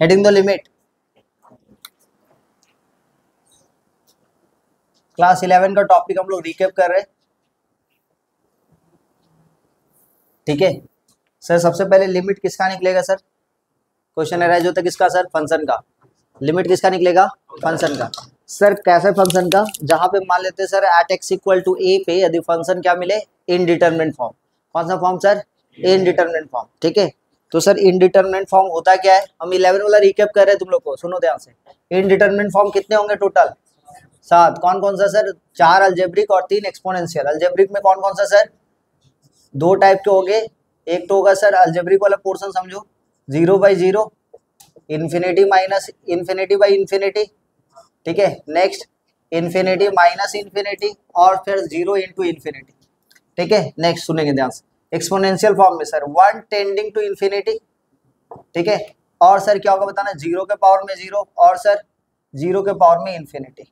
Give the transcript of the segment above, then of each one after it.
Heading the limit. Class 11 का topic हम लोग रिकैप कर रहे हैं, ठीक है सर। सबसे पहले लिमिट किसका निकलेगा सर? क्वेश्चन अराइज होता है किसका सर? फंक्शन का। लिमिट किसका निकलेगा? फंक्शन का। सर कैसे फंक्शन का? जहां पे मान लेते हैं sir at x equal to a पे यदि फंक्शन क्या मिले? Indeterminate form. कौन सा फॉर्म सर? इनडिटरमिनेट फॉर्म, ठीक है। तो सर इनडिटरमिनेट फॉर्म होता क्या है? हम 11 वाला रिकैप कर रहे हैं, तुम लोग को सुनो ध्यान से। इनडिटरमिनेट फॉर्म कितने होंगे टोटल? 7। कौन कौन सा सर? 4 अलजेब्रिक और 3 एक्सपोनेंशियल। अलजेब्रिक में कौन कौन सा सर? 2 टाइप के होंगे। एक तो होगा सर अलजेब्रिक वाला पोर्शन समझो 0/0, infinity minus infinity by infinity, ठीक है। नेक्स्ट इन्फिनिटी माइनस इन्फिनिटी और फिर 0 इंटू इन्फिनिटी, ठीक है। नेक्स्ट सुनेंगे ध्यान से। एक्सपोनेंशियल फॉर्म में सर 1 टेंडिंग टू इन्फिनिटी, ठीक है। और सर क्या होगा बताना? 0 के पावर में 0 और सर 0 के पावर में इन्फिनिटी,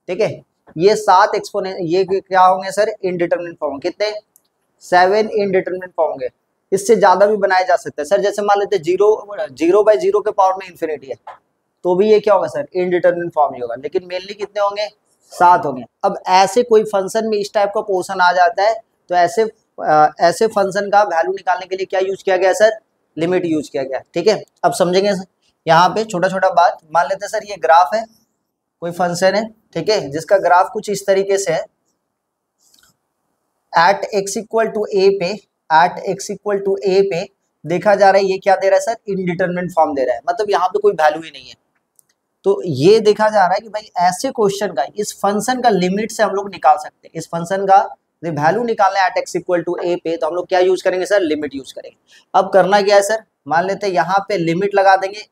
ठीक है। ये 7 ये क्या होंगे सर? Indeterminate form. कितने? 7 इनडिटरमिनेट फॉर्म होंगे। इससे ज्यादा भी बनाया जा सकता है सर। जैसे मान लेते 0/0 के पावर में इन्फिनिटी है तो भी ये क्या होगा सर? इनडिटरमिनेट फॉर्म ही होगा। लेकिन मेनली कितने होंगे? 7 होंगे। अब ऐसे कोई फंक्शन में इस टाइप का पोर्शन आ जाता है तो ऐसे फंक्शन का वैल्यू निकालने के लिए क्या यूज किया गया सर? लिमिट यूज किया गया, ठीक है। अब समझेंगे यहाँ पे छोटा छोटा बात। मान लेते हैं सर ये ग्राफ है, कोई फंक्शन है, ठीक है, जिसका ग्राफ कुछ इस तरीके से है। Eight x equal to a पे देखा जा रहा है ये क्या दे रहा है सर? इनडिटरमिनेट फॉर्म दे रहा है, मतलब यहाँ पे कोई वैल्यू ही नहीं है। तो ये देखा जा रहा है कि भाई ऐसे क्वेश्चन का इस फंक्शन का लिमिट से हम लोग निकाल सकते हैं। इस फंक्शन का वैल्यू निकालना है eight x equal to a पे, तो हम लोग क्या यूज करेंगे सर? लिमिट यूज करेंगे। अब करना क्या है सर? मान लेते हैं यहाँ पे लिमिट लगा देंगे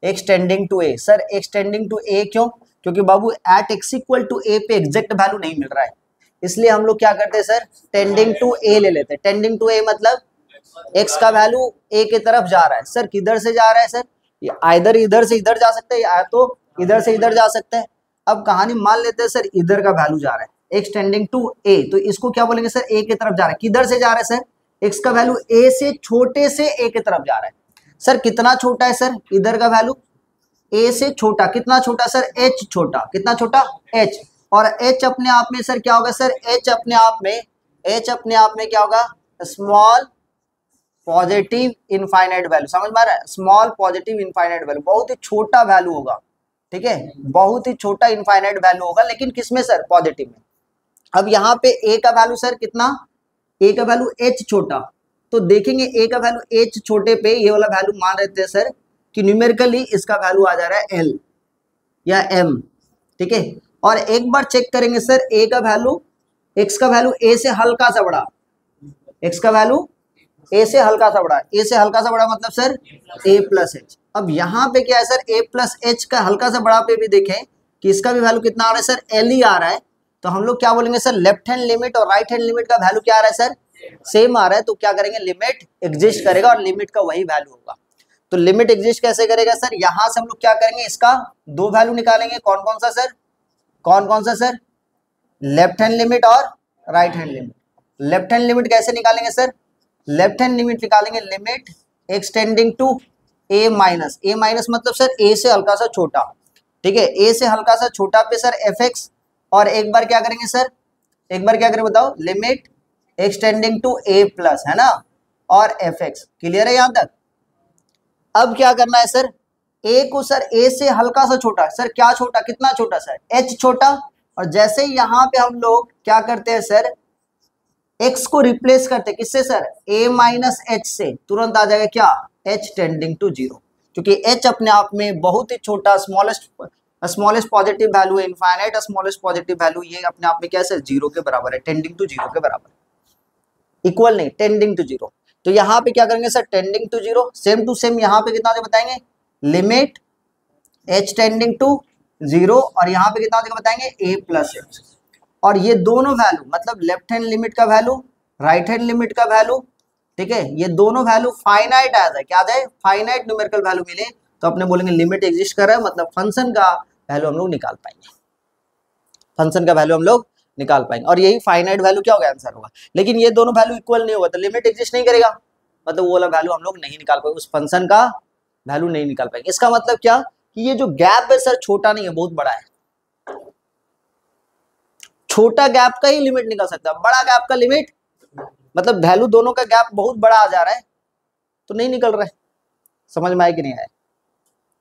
x tending to a. Sir x tending to a क्यों? क्योंकि बाबू at x equal to a पे एग्जैक्ट वैल्यू नहीं मिल रहा है, इसलिए हम लोग क्या करते हैं सर? टेंडिंग टू ए ले लेते हैं। टेंडिंग टू ए मतलब एक्स का वैल्यू ए की तरफ जा रहा है। सर किधर से जा रहा है सर? आइदर इधर से इधर जा सकता है या तो इधर से इधर जा सकता है। अब कहानी मान लेते हैं सर इधर का वैल्यू जा रहा है एक्स टेंडिंग टू ए, तो इसको क्या बोलेंगे सर? ए की तरफ जा रहा है। किधर से जा रहा है सर? एक्स का वैल्यू ए से छोटे से ए की तरफ जा रहा है। सर कितना छोटा है सर? इधर का वैल्यू ए से छोटा। कितना छोटा सर? एच छोटा। कितना छोटा? एच। और एच अपने आप में सर क्या होगा सर? एच अपने आप में क्या होगा? Small positive infinite value. समझ में आ रहा है? स्मॉल पॉजिटिव इनफाइनाइट वैल्यू, बहुत ही छोटा वैल्यू होगा, ठीक है, बहुत ही छोटा इनफाइनाइट वैल्यू होगा। लेकिन किसमें सर? पॉजिटिव में। अब यहाँ पे ए का वैल्यू सर कितना? ए का वैल्यू एच छोटा। तो देखेंगे ए का वैल्यू एच छोटे पे ये वाला वैल्यू मान लेते हैं सर कि न्यूमेरिकली इसका वैल्यू आ जा रहा है एल या एम, ठीक है। और एक बार चेक करेंगे सर ए का वैल्यू, एक्स का वैल्यू ए से हल्का सा बड़ा, एक्स का वैल्यू ए से हल्का सा बड़ा, ए से हल्का सा बड़ा मतलब सर ए प्लस एच। अब यहाँ पे क्या है सर? ए प्लस एच का हल्का सा बड़ा पे भी देखें कि इसका भी वैल्यू कितना आ रहा है सर? एल ही आ रहा है। तो हम लोग क्या बोलेंगे सर? लेफ्ट हैंड लिमिट और राइट हैंड लिमिट का वैल्यू क्या आ रहा है सर? सेम आ रहा है। तो क्या करेंगे? लिमिट एग्जिस्ट करेगा और लिमिट का वही वैल्यू होगा। तो लिमिट एग्जिस्ट कैसे करेगा सर? यहां से हम लोग क्या करेंगे? इसका 2 वैल्यू निकालेंगे। कौन कौन सा सर? कौन कौन सा सर? लेफ्ट हैंड लिमिट और right hand limit. Left hand limit कैसे निकालेंगे सर? लेफ्ट हैंड लिमिट निकालेंगे limit x tending to a minus. A minus मतलब सर ए से हल्का सा छोटा, ठीक है। ए से हल्का सा छोटा पे सर एफ एक्स, और एक बार क्या करेंगे सर? एक बार क्या करें बताओ? Limit x tending to a plus, है ना, और एफ एक्स। क्लियर है यहां तक? अब क्या करना है सर? ए को सर ए से हल्का सा छोटा, सर क्या छोटा? कितना छोटा सर? एच छोटा। और जैसे यहाँ पे हम लोग क्या करते हैं सर? एक्स को रिप्लेस करते हैं किससे सर? ए माइनस एच से। तुरंत आ जाएगा क्या? एच टेंडिंग टू 0, क्योंकि एच अपने आप में बहुत ही छोटा स्मॉलेस्ट पॉजिटिव वैल्यू है, इनफाइनाइट स्मॉलेस्ट पॉजिटिव वैल्यू, ये अपने आप में क्या है सर? 0 के बराबर है, टेंडिंग टू 0 के बराबर, इक्वल नहीं, टेंडिंग टू 0। तो यहाँ पे क्या करेंगे sir? Tending to 0। Same to same यहाँ पे कितना बताएंगे? लिमिट एच टेंडिंग टू 0, और यहाँ पे कितना बताएंगे? ए प्लस एच। और ये दोनों वैल्यू मतलब लेफ्ट हैंड लिमिट का वैल्यू, राइट हैंड लिमिट का वैल्यू, ठीक है, ये दोनों वैल्यू फाइनाइट आ जाए। क्या आ जाए? फाइनाइट न्यूमेरिकल वैल्यू मिले तो अपने बोलेंगे लिमिट एग्जिस्ट कर रहा है, मतलब फंक्शन का वैल्यू हम लोग निकाल पाएंगे, फंक्शन का वैल्यू हम लोग निकाल पाएंगे। और यही फाइनाइट वैल्यू क्या होगा? आंसर होगा। लेकिन ये दोनों वैल्यू इक्वल नहीं होगा तो लिमिट एग्जिस्ट नहीं करेगा, मतलब वो वाला वैल्यू हम लोग नहीं निकाल पाएंगे, उस फंक्शन का वैल्यू नहीं निकाल पाएंगे। इसका मतलब क्या कि ये जो गैप है सर छोटा नहीं है, बहुत बड़ा है। छोटा गैप का ही लिमिट निकल सकता है, बड़ा गैप का लिमिट मतलब वैल्यू दोनों का गैप बहुत बड़ा आ जा रहा है तो नहीं निकल रहा है। समझ में आया कि नहीं आया?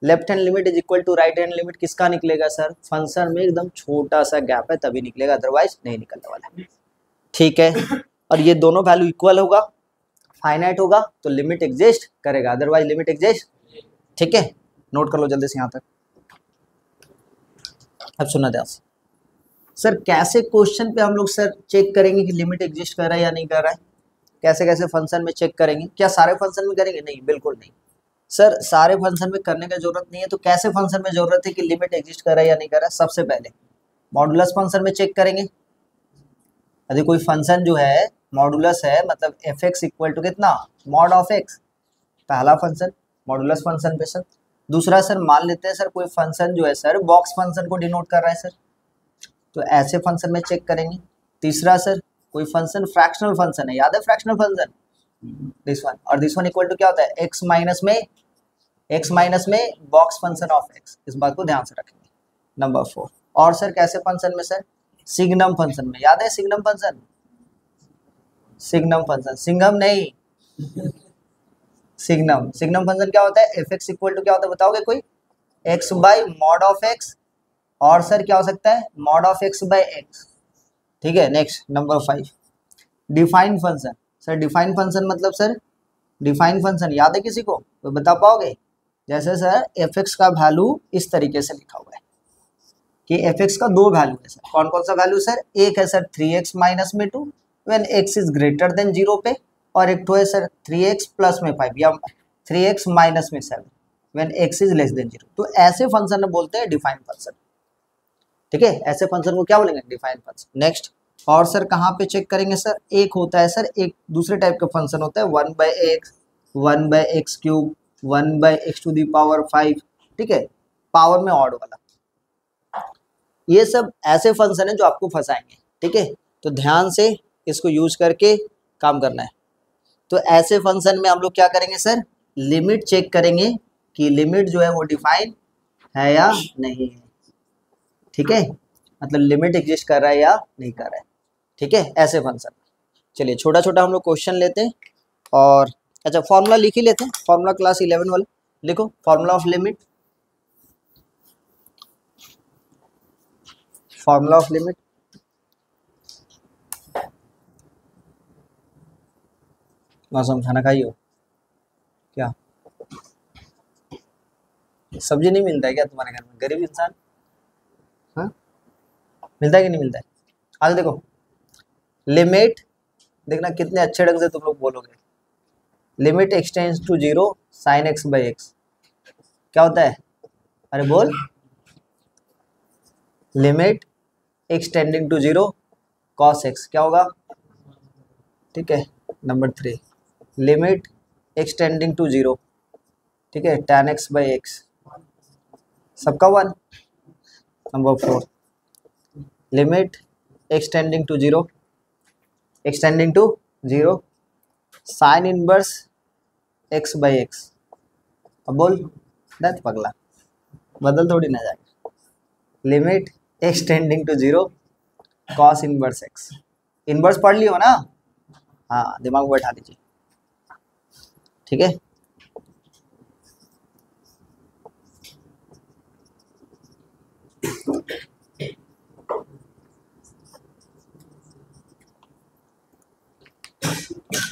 Left hand limit is equal to right hand limit किसका निकलेगा सर? फंक्शन में एकदम छोटा सा गैप है तभी निकलेगा, अदरवाइज नहीं निकलने वाला है। ठीक है, और ये दोनों वैल्यू इक्वल होगा, फाइनाइट होगा तो लिमिट एग्जिस्ट करेगा, अदरवाइज लिमिट एग्जिस्ट। ठीक है, नोट कर लो जल्दी से यहाँ तक। अब सुनना ध्यान से सर, कैसे क्वेश्चन पे हम लोग सर चेक करेंगे कि लिमिट एग्जिस्ट कर रहा है या नहीं कर रहा है? कैसे कैसे फंक्शन में चेक करेंगे? क्या सारे फंक्शन में करेंगे? नहीं, बिल्कुल नहीं सर, सारे फंक्शन में करने की जरूरत नहीं है। तो कैसे फंक्शन में जरूरत है कि लिमिट एग्जिस्ट कर रहा है या नहीं कर रहा है? सबसे पहले मॉडुलस फंक्शन में चेक करेंगे। यदि कोई फंक्शन जो है मॉडुलस है, मतलब एफ एक्स इक्वल टू कितना, मॉड ऑफ एक्स, पहला फंक्शन मॉडुलस फंक्शन पे सर। दूसरा सर मान लेते हैं सर कोई फंक्शन जो है सर बॉक्स फंक्शन को डिनोट कर रहा है सर, तो ऐसे फंक्शन में चेक करेंगे। तीसरा सर कोई फंक्शन फ्रैक्शनल फंक्शन है, याद है फ्रैक्शनल फंक्शन, दिस वन, और दिस वन इक्वल टू क्या होता है, एक्स माइनस में बॉक्स फंक्शन ऑफ एक्स, इस बात को ध्यान से रखेंगे। नंबर 4, और सर कैसे फंक्शन में सर, सिग्नम फंक्शन में, याद है सिग्नम फंक्शन, सिंघम नहीं सिग्नम फंक्शन क्या होता है, एफ एक्स इक्वल टू क्या होता है बताओगे कोई, x by mod of x, और सर क्या हो सकता है, mod of x by x. ठीक है, next number 5, define function. Sir define function मतलब सर, डिफाइन फंक्शन याद है किसी को तो बता पाओगे? जैसे सर एफ एक्स का वैल्यू इस तरीके से लिखा हुआ है कि एफ एक्स का 2 वैल्यू है सर, कौन कौन सा वैल्यू सर, एक है सर 3x माइनस में 2 when x is greater than 0 पे, और एक तो है सर 3x प्लस में 5 या 3x माइनस में 7 when x is less than 0। तो ऐसे फंक्शन बोलते हैं डिफाइन फंक्शन। ठीक है, ऐसे फंक्शन को क्या बोलेंगे, डिफाइन फंक्शन। नेक्स्ट, और सर कहाँ पे चेक करेंगे सर, एक होता है सर, एक दूसरे टाइप का फंक्शन होता है 1/x, 1/x cube, 1/x to the power 5। ठीक है, पावर में ऑड वाला, ये सब ऐसे फंक्शन है जो आपको फंसाएंगे। ठीक है, तो ध्यान से इसको यूज करके काम करना है। तो ऐसे फंक्शन में हम लोग क्या करेंगे सर, लिमिट चेक करेंगे कि लिमिट जो है वो डिफाइन है या नहीं है। ठीक है, मतलब लिमिट एग्जिस्ट कर रहा है या नहीं कर रहा है। ठीक है, ऐसे फंक्शन। चलिए छोटा छोटा हम लोग क्वेश्चन लेते हैं, और अच्छा फॉर्मूला लिख ही लेते हैं, फॉर्मूला क्लास 11 वाला लिखो, formula of limit, formula of limit, मौसम खाना खाई हो क्या, सब्जी नहीं मिलता है क्या तुम्हारे घर में, गरीब इंसान, हाँ मिलता है कि नहीं मिलता है? आज देखो लिमिट, देखना कितने अच्छे ढंग से तुम लोग बोलोगे, limit extends to 0 sine x by x, क्या होता है, अरे बोल, limit extending to 0 cos x क्या होगा? ठीक है, नंबर 3, लिमिट एक्सटेंडिंग टू 0, ठीक है, tan x बाई एक्स, सबका 1। Number 4, limit extending to 0 sine inverse x by x. अब बोल दैट पगला, बदल थोड़ी ना जाएगा, limit extending to 0 cos inverse x, inverse पढ़ लियो ना, हाँ दिमाग में बैठा दीजिए। ठीक है,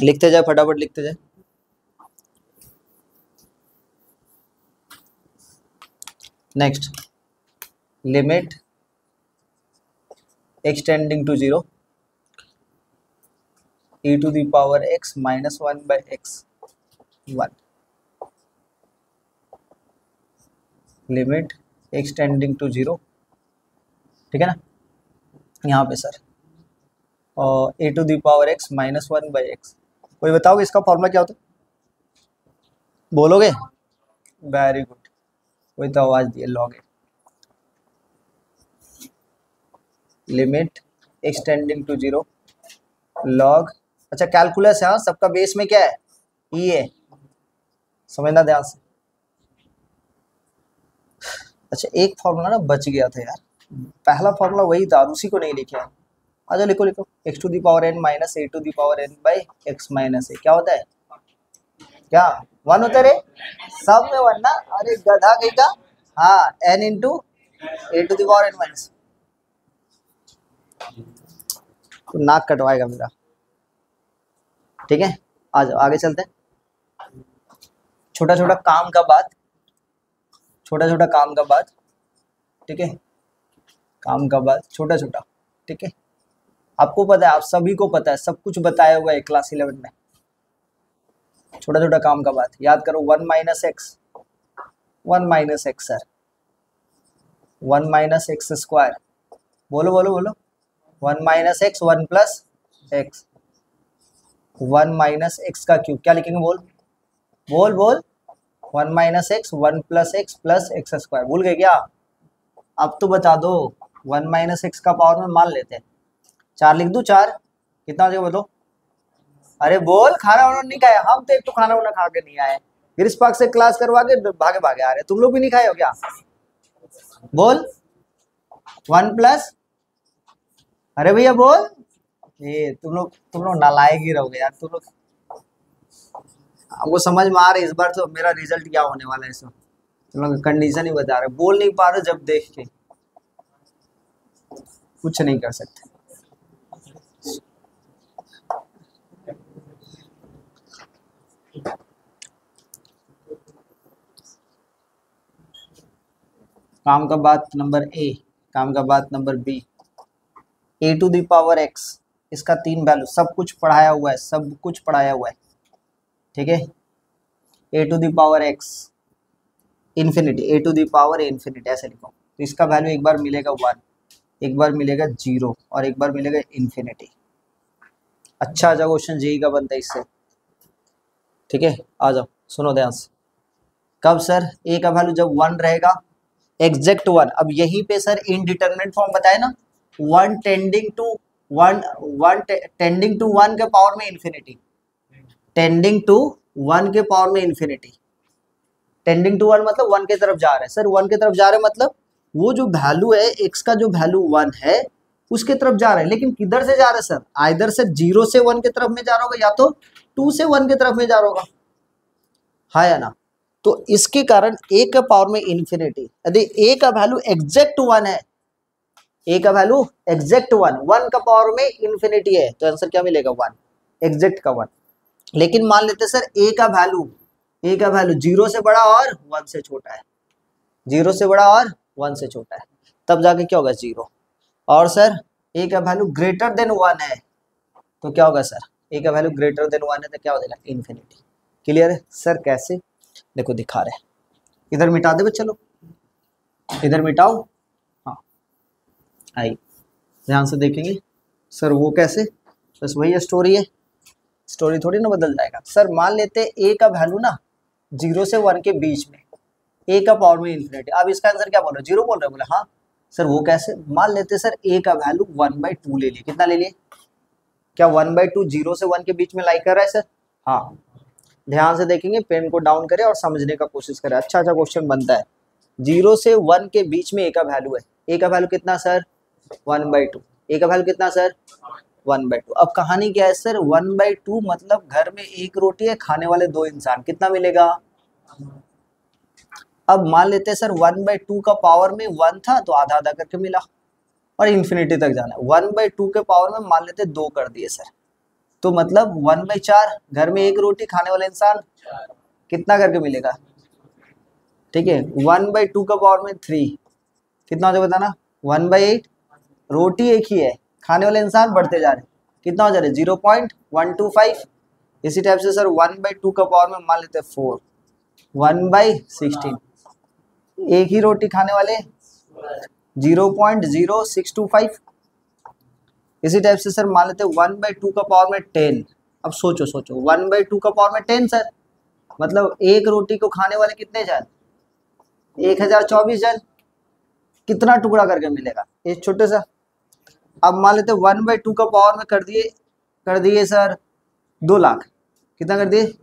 लिखते जाए, फटाफट लिखते जाए। Next, limit extending to 0 e to the power x minus 1/x 1, limit extending to 0। ठीक है ना, यहाँ पे सर और a to the power x minus 1/x, कोई बताओगे इसका फॉर्मूला क्या होता है, बोलोगे? वेरी गुड, वही तो आवाज दिए, log a, limit extending to 0 log, अच्छा कैलकुलस है, हाँ सबका बेस में क्या है, ई है, समझना ध्यान से, अच्छा एक फॉर्मूला ना बच गया था यार, पहला फॉर्मूला वही था, उसी को नहीं लिखे। आ जाओ लिखो लिखो, x to the power n minus a to the power n by x minus a क्या होता है, क्या 1 होता है रे, सब में 1 ना, अरे गधा कहीं का। हाँ n into a to the power n minus, तो नाक कटवाएगा मेरा। ठीक है आ जाओ आगे चलते हैं। छोटा छोटा काम का बात, छोटा छोटा काम का बात, ठीक है, काम का बात छोटा छोटा, ठीक है। आपको पता है, आप सभी को पता है, सब कुछ बताया हुआ है क्लास 11 में। छोटा छोटा काम का बात याद करो, 1 minus x, 1 minus x sir, 1 minus x square, बोलो बोलो बोलो, 1 minus x 1 plus x, 1 minus x का क्यूब क्या लिखेंगे, बोल बोल बोल, 1 minus x 1 plus x square, भूल गए क्या? अब तो बता दो, 1 माइनस एक्स का पावर में मान लेते हैं 4 लिख दूं, 4 कितना हो जाएगा बोलो, अरे बोल, खाना वाना नहीं खाया, हम तो एक तो खाना वाना खा के नहीं आए, गिरीश पार्क से क्लास करवा के भागे भागे आ रहे, तुम लोग भी नहीं खाए हो क्या? बोल 1 प्लस, अरे भैया बोल, ये तुम लोग नालायक ही रहोगे यार तुम लोग। हमको समझ में आ रहा है इस बार तो मेरा रिजल्ट क्या होने वाला है, सब तुम लोग कंडीशन ही बता रहे, बोल नहीं पा रहे, जब देख के कुछ नहीं कर सकते। काम का बात नंबर ए, काम का बात number b, a to the power x, इसका 3 वैल्यू, सब कुछ पढ़ाया हुआ है, सब कुछ पढ़ाया हुआ है, ठीक है। a to the power x infinity, a to the power infinity ऐसे लिखो, तो इसका वैल्यू एक बार मिलेगा 1, एक बार मिलेगा 0 और एक बार मिलेगा इन्फिनिटी। अच्छा अच्छा क्वेश्चन जेई का बनता है इससे, ठीक है। आ जाओ सुनो ध्यान से, कब सर a का वैल्यू जब 1 रहेगा, एग्जैक्ट 1, अब यहीं पे सर इनडिटरमिनेट फॉर्म बताए ना, 1 टेंडिंग टू 1, 1 टेंडिंग टू 1 के पावर में इन्फिनिटी, टेंडिंग टू 1 के पावर में इन्फिनिटी, टेंडिंग टू 1 मतलब 1 की तरफ जा रहे हैं सर, 1 की तरफ जा रहे हैं मतलब वो जो वैल्यू है x का, जो वैल्यू 1 है उसके तरफ जा रहे हैं, लेकिन किधर से जा रहे हैं सर, आइदर से 0 से 1 की तरफ में जा रहा होगा, या तो 2 से 1 की तरफ में जा रहा होगा, हाँ या ना। तो इसके कारण a का पावर में इन्फिनिटी, यदि a का वैल्यू एग्जैक्ट 1 है, a का वैल्यू एग्जैक्ट 1 का पावर में इन्फिनिटी है, तो आंसर क्या मिलेगा 1, एग्जैक्ट का 1। लेकिन मान लेते सर a का वैल्यू 0 से बड़ा और 1 से छोटा है, 0 से बड़ा और 1 से छोटा है, तब जाके क्या होगा 0, और सर a का वैल्यू ग्रेटर देन 1 है, तो क्या होगा सर, a का वैल्यू ग्रेटर देन 1 है तो क्या हो जाएगा इन्फिनिटी। क्लियर है सर? कैसे देखो दिखा रहे हैं, इधर मिटा दे बच्चे लोग, इधर मिटाओ, हाँ आई ध्यान से देखेंगे सर, वो कैसे, बस वही स्टोरी है, स्टोरी थोड़ी ना बदल जाएगा सर। मान लेते a का वैल्यू ना 0 से 1 के बीच में, a का पावर में इन्फिनिटी, अब इसका आंसर क्या बोल रहे हो, 0 बोल रहे हो, बोले हाँ सर वो कैसे, मान लेते सर a का वैल्यू 1/2 ले लिए, कितना ले लिए, क्या 1/2 0 से 1 के बीच में लाई कर रहा है सर, हाँ ध्यान से देखेंगे, पेन को डाउन करें और समझने का कोशिश करें, अच्छा अच्छा क्वेश्चन बनता है। 0 से 1 के बीच में a का वैल्यू है, a का वैल्यू कितना सर 1/2, a का वैल्यू कितना सर 1/2। अब कहानी क्या है सर, 1/2 मतलब घर में एक रोटी है, खाने वाले 2 इंसान, कितना मिलेगा। अब मान लेते हैं सर 1/2 का पावर में 1 था तो आधा आधा करके मिला, और इन्फिनिटी तक जाना है, 1/2 के पावर में मान लेते 2 कर दिए सर, तो मतलब 1/4, घर में एक रोटी खाने वाले इंसान कितना करके मिलेगा, ठीक है। 1/2 का पावर में 3 कितना हो जाएगा बताना, 1/8, रोटी एक ही है, खाने वाले इंसान बढ़ते जा रहे हैं, कितना हो जा रहा है 0.125। इसी टाइप से सर 1/2 का पावर में मान लेते हैं 4, 1/16, एक ही रोटी खाने वाले 0.0625। इसी टाइप से सर मान लेते हैं 1/2 का पावर में 10। अब सोचो सोचो 1/2 का पावर में 10 सर, मतलब एक रोटी को खाने वाले कितने जन, 1024 जन, कितना टुकड़ा करके मिलेगा एक छोटे सा। अब मान लेते 1/2 का पावर में कर दिए सर 2 लाख, कितना कर दिए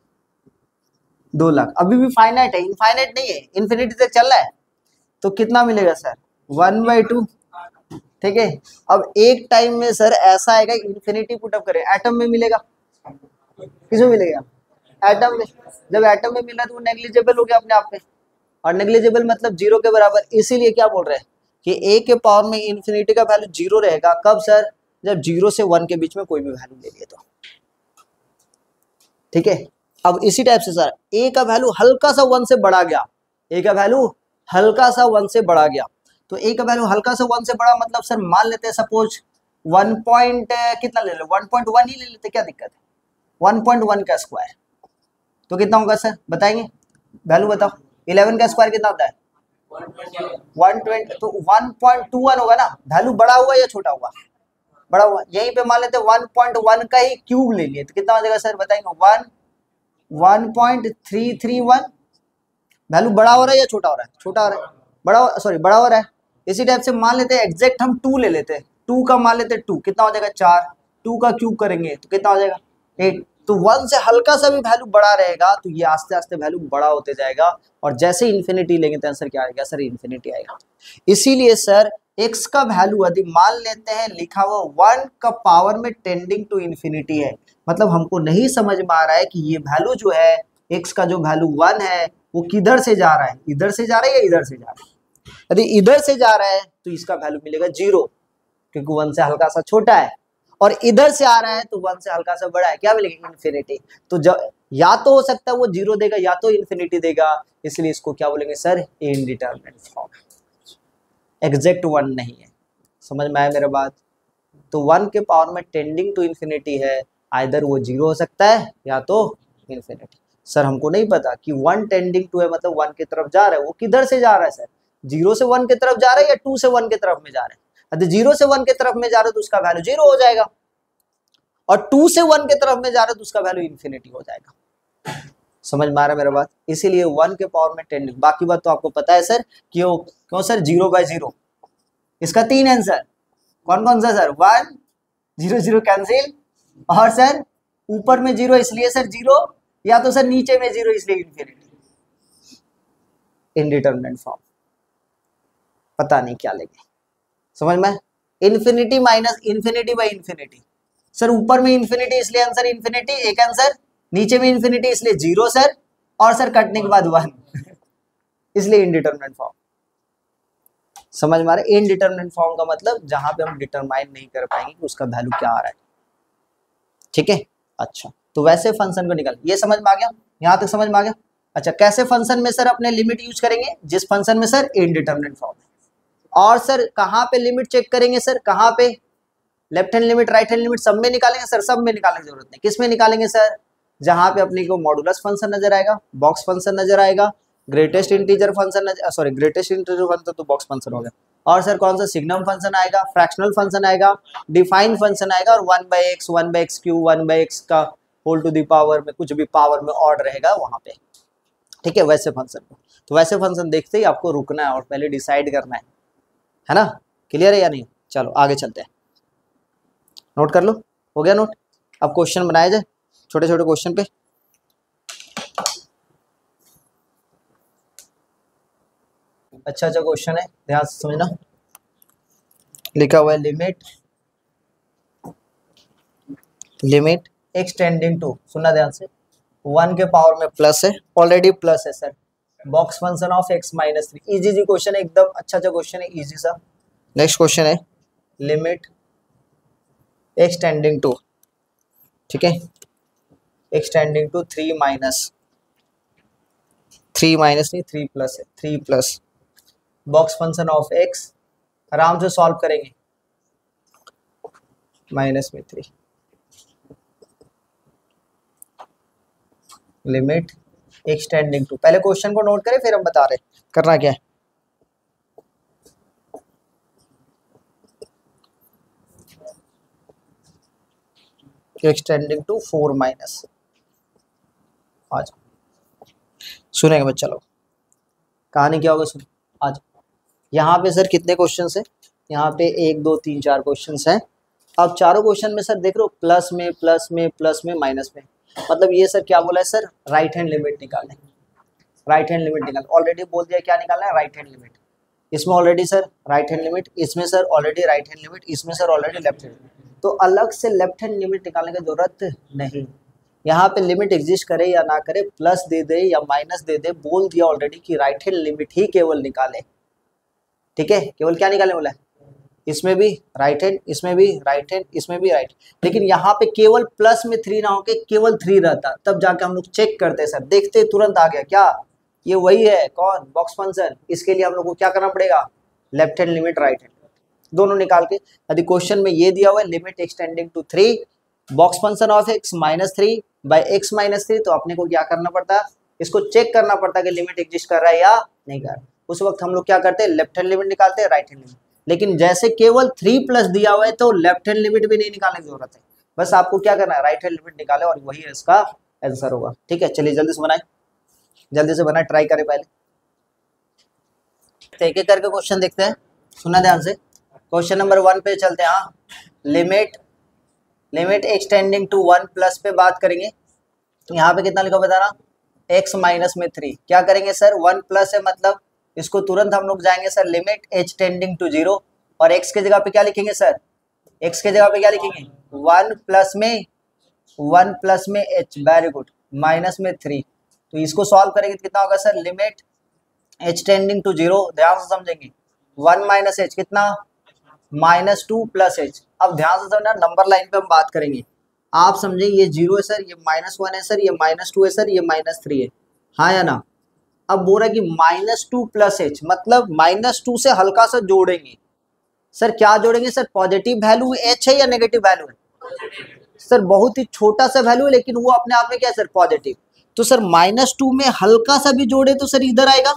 2 लाख, अभी भी फाइनाइट है, इनफाइनाइट नहीं है, इन्फिनिटी तक चल रहा है। तो कितना मिलेगा सर 1/2। ठीक है, अब एक टाइम में सर ऐसा आएगा इन्फिनिटी पुटअप करें, एटम में मिलेगा, किसमें मिलेगा, एटम में। जब एटम में मिला तो वो नेग्लिजिबल हो गया अपने आप में, और नेग्लिजिबल मतलब जीरो के बराबर। इसीलिए क्या बोल रहे हैं कि ए के पावर में इन्फिनिटी का वैल्यू जीरो रहेगा। कब सर, जब 0 से 1 के बीच में कोई भी वैल्यू ले लिए तो। ठीक है, अब इसी टाइप से सर ए का वैल्यू हल्का सा 1 से बढ़ा गया, ए का वैल्यू हल्का सा 1 से बढ़ा गया, तो ए का वैल्यू हल्का सा 1 से बढ़ा मतलब सर मान लेते हैं सपोज 1 पॉइंट कितना ले लो, 1.1 ही ले लेते, क्या दिक्कत है, 1.1 का स्क्वायर तो कितना होगा सर बताएंगे, वैल्यू बताओ। 11 का स्क्वायर कितना होता है 120, तो 1.21 होगा ना। वैल्यू बड़ा हुआ या छोटा हुआ, बड़ा हुआ। यहीं पे मान लेते 1.1 का ही क्यूब ले लिए तो कितना हो जाएगा सर बताएंगे, 1.331। वैल्यू बड़ा हो रहा है या छोटा हो रहा है, छोटा हो रहा है, बड़ा हो रहा है। इसी टाइप से मान लेते हैं एग्जैक्ट हम 2 ले लेते हैं, 2 का मान लेते हैं 2, कितना हो जाएगा 4, 2 का क्यूब करेंगे तो कितना हो जाएगा 8। तो 1 से हल्का सा भी वैल्यू बड़ा रहेगा तो ये आस्ते आस्ते वैल्यू बड़ा होते जाएगा, और जैसे इन्फिनिटी लेंगे तो आंसर क्या आएगा सर, इन्फिनिटी आएगा। इसीलिए सर x का वैल्यू यदि मान लेते हैं लिखा हुआ 1 का पावर में टेंडिंग टू इन्फिनिटी है, मतलब हमको नहीं समझ में आ रहा है कि ये वैल्यू जो है x का जो वैल्यू 1 है वो किधर से जा रहा है, इधर से जा रहा है या इधर से जा रहा है। यदि इधर से जा रहा है तो इसका वैल्यू मिलेगा 0, क्योंकि 1 से हल्का सा छोटा है, और इधर से आ रहा है तो 1 से हल्का सा बड़ा है, क्या मिलेगा इन्फिनिटी। तो जब या तो हो सकता है वो 0 देगा या तो इन्फिनिटी देगा, इसलिए इसको क्या बोलेंगे सर, इनडिटरमिनेट फॉर्म, एग्जैक्ट 1 नहीं है। समझ में आया मेरा बात। तो 1 के पावर में टेंडिंग टू इन्फिनिटी है, आइदर वो 0 हो सकता है या तो इन्फिनिटी। सर हमको नहीं पता कि 1 टेंडिंग टू है मतलब 1 की तरफ जा रहा है, वो किधर से जा रहा है सर, 0 से 1 की तरफ जा रहा है या 2 से 1 की तरफ में जा रहा है। यदि 0 से 1 की तरफ में जा रहा है तो उसका वैल्यू 0 हो जाएगा, और 2 से 1 की तरफ में जा रहा है तो उसका वैल्यू इन्फिनिटी हो जाएगा। समझ में आ रहा है मेरा बात। इसीलिए 1 के पावर में टेंडिंग, बाकी बात तो आपको पता है सर क्यों सर 0/0, इसका 3 आंसर कौन कौन सा सर, 1 0 0 कैंसिल, और सर ऊपर में 0 इसलिए सर 0, या तो सर नीचे में 0 इसलिए इन्फिनिटी। इनडिटरमिनेट फॉर्म पता नहीं क्या लेंगे, समझ में। Infinity minus infinity by infinity, sir ऊपर में इन्फिनिटी इसलिए आंसर इन्फिनिटी, एक आंसर, नीचे में इन्फिनिटी इसलिए 0 सर, और सर कटने के बाद 1 इसलिए इनडिटरमिनेट फॉर्म। समझ में आ रहा है। इनडिटरमिनेट फॉर्म का मतलब जहां पे हम डिटरमाइन नहीं कर पाएंगे कि उसका वैल्यू क्या आ रहा है। ठीक है, अच्छा तो वैसे फंक्शन को निकाल, ये समझ में आ गया, यहां तक समझ में आ गया। अच्छा कैसे फंक्शन में सर अपने लिमिट यूज करेंगे, जिस फंक्शन में सर इनडिटरमिनेट फॉर्म है। और सर कहाँ पे लिमिट चेक करेंगे सर, कहाँ पे, left hand limit right hand limit सब में निकालेंगे सर, सब में निकालने की जरूरत नहीं, किस में निकालेंगे सर, जहां पे अपने को मॉडुलस फंक्शन नजर आएगा, बॉक्स फंक्शन नजर आएगा, greatest integer function, sorry greatest integer function तो बॉक्स फंक्शन हो गया, और सर कौन सा सिग्नम फंक्शन आएगा, फ्रैक्शनल फंक्शन आएगा, डिफाइन फंक्शन आएगा, और 1/x 1/x क्यूब 1/x का होल टू द पावर में कुछ भी पावर में ऑर्डर रहेगा वहां पे। ठीक है, वैसे फंक्शन को, तो वैसे फंक्शन देखते ही आपको रुकना है और पहले डिसाइड करना है ना। क्लियर है या नहीं, चलो आगे चलते हैं, नोट कर लो, हो गया नोट। अब क्वेश्चन बनाए जाए, छोटे छोटे क्वेश्चन पे। अच्छा क्वेश्चन है, ध्यान से समझना। लिखा हुआ है लिमिट x टेंडिंग टू, सुनना ध्यान से, 1 के पावर में प्लस है, ऑलरेडी प्लस है sir, box function of x -3। Easy जी क्वेश्चन है एकदम, अच्छा क्वेश्चन है, इजी सा। नेक्स्ट क्वेश्चन है लिमिट x टेंडिंग टू, ठीक है, x टेंडिंग टू 3 प्लस है, 3 plus box function of x, आराम से सॉल्व करेंगे, -3 लिमिट x टेंडिंग टू। पहले क्वेश्चन को नोट करें फिर हम बता रहे करना क्या है। x टेंडिंग टू 4 माइनस, आज सुनेंगे बच्चा लोग, कहानी क्या होगा सुन आज। यहाँ पे सर कितने क्वेश्चन है, यहाँ पे 1 2 3 4 क्वेश्चन हैं। अब चारों क्वेश्चन में सर देख लो प्लस में माइनस में, मतलब ये सर क्या बोला है सर, राइट हैंड लिमिट निकालना है, राइट हैंड लिमिट निकाल, ऑलरेडी बोल दिया क्या निकालना है, राइट हैंड लिमिट। इसमें already sir right hand limit, इसमें sir already right hand limit, इसमें sir already left hand limit, तो अलग से लेफ्ट हैंड लिमिट निकालने की जरूरत नहीं। यहाँ पे लिमिट एग्जिस्ट करे या ना करे, प्लस दे दे या माइनस दे दे, बोल दिया ऑलरेडी कि राइट हैंड लिमिट ही केवल निकाले। ठीक है, केवल क्या निकालने बोला है, इसमें भी राइट हैंड, इसमें भी राइट हैंड, इसमें भी राइट। लेकिन यहाँ पे केवल प्लस में 3 ना होके केवल 3 रहता, तब जाके हम लोग चेक करते सर, देखते तुरंत आ गया क्या, ये वही है कौन, बॉक्स फंक्शन। इसके लिए हम लोग को क्या करना पड़ेगा, left hand limit right hand दोनों निकाल के। यदि क्वेश्चन में ये दिया हुआ है limit extending to 3 box function of x minus 3 by x minus 3, तो अपने को क्या करना पड़ता है, इसको चेक करना पड़ता है कि लिमिट एग्जिस्ट कर रहा है या नहीं कर रहा। उस वक्त हम लोग क्या करते हैं, लेफ्ट हैंड लिमिट निकालते हैं, राइट हैंड लिमिट। लेकिन जैसे केवल 3 प्लस दिया हुआ है तो लेफ्ट हैंड लिमिट भी नहीं निकालने की जरूरत है, बस आपको क्या करना है, राइट हैंड लिमिट निकाले और वही इसका आंसर होगा। ठीक है, चलिए जल्दी से बनाए, जल्दी से बनाए, ट्राई करें पहले। एक एक करके क्वेश्चन देखते हैं, सुना ध्यान से। क्वेश्चन नंबर 1 पे चलते हैं। हाँ, लिमिट एक्सटेंडिंग टू 1 प्लस पे बात करेंगे। यहाँ पे कितना लिखा बताना, x माइनस में 3। क्या करेंगे सर, 1 प्लस है मतलब इसको तुरंत हम लोग जाएंगे sir limit h tending to 0, और x के जगह पे क्या लिखेंगे सर, x के जगह पे क्या लिखेंगे, 1 प्लस में h, वेरी गुड, माइनस में 3। तो इसको सॉल्व करेंगे तो कितना होगा sir, limit h tending to 0, ध्यान से समझेंगे, 1 माइनस h कितना, -2 प्लस h। अब ध्यान से समझना, नंबर लाइन पे हम बात करेंगे, आप समझे ये 0 है सर, ये -1 है सर, ये -2 है सर, ये -3 है, हाँ या ना। अब बोल रहा है कि -2 प्लस h, मतलब -2 से हल्का सा जोड़ेंगे सर, क्या जोड़ेंगे सर, पॉजिटिव वैल्यू h है या नेगेटिव वैल्यू है सर, बहुत ही छोटा सा वैल्यू है लेकिन वो अपने आप में क्या है सर, पॉजिटिव। तो सर -2 में हल्का सा भी जोड़े तो सर इधर आएगा,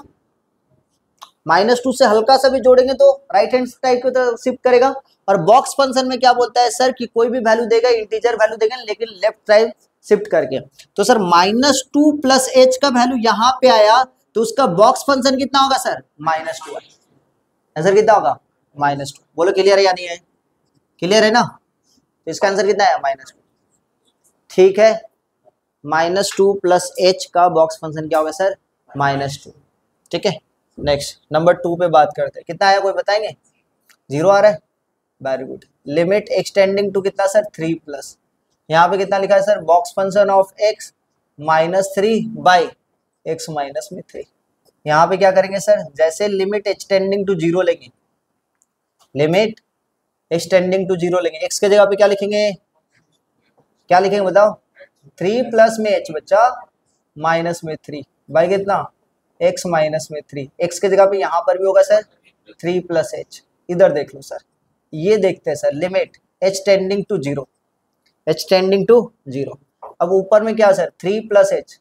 -2 से हल्का सा भी जोड़ेंगे तो राइट हैंड साइड की तरफ शिफ्ट करेगा। और बॉक्स फंक्शन में क्या बोलता है सर कि कोई भी वैल्यू देगा, इंटीजर वैल्यू देगा, लेकिन लेफ्ट साइड शिफ्ट करके। तो सर -2 प्लस h का वैल्यू यहाँ पे आया तो उसका बॉक्स फंक्शन कितना होगा सर, -2। आंसर कितना होगा, -2। बोलो क्लियर है या नहीं है, क्लियर है ना। तो इसका आंसर कितना है, -2। ठीक है, -2 प्लस h का बॉक्स फंक्शन क्या होगा सर, -2। ठीक है, नेक्स्ट नंबर 2 पे बात करते हैं। कितना आया कोई बताएंगे, 0 आ रहा है, very good. Limit extending to कितना सर, 3 प्लस, यहाँ पे कितना लिखा है sir, box function of x -3 by x minus में 3। यहाँ पे क्या करेंगे सर, जैसे लिमिट एक्सटेंडिंग टू 0 लेंगे, लिमिट एक्सटेंडिंग टू 0 लेंगे, x के जगह पे क्या लिखेंगे, क्या लिखेंगे बताओ, 3 प्लस में h बच्चा माइनस में 3 बाई कितना, x माइनस में 3। x के जगह पे यहाँ पर भी होगा सर 3 प्लस h। इधर देख लो सर, ये देखते हैं sir, limit h tending to 0, h tending to 0। अब ऊपर में क्या सर, 3 प्लस h,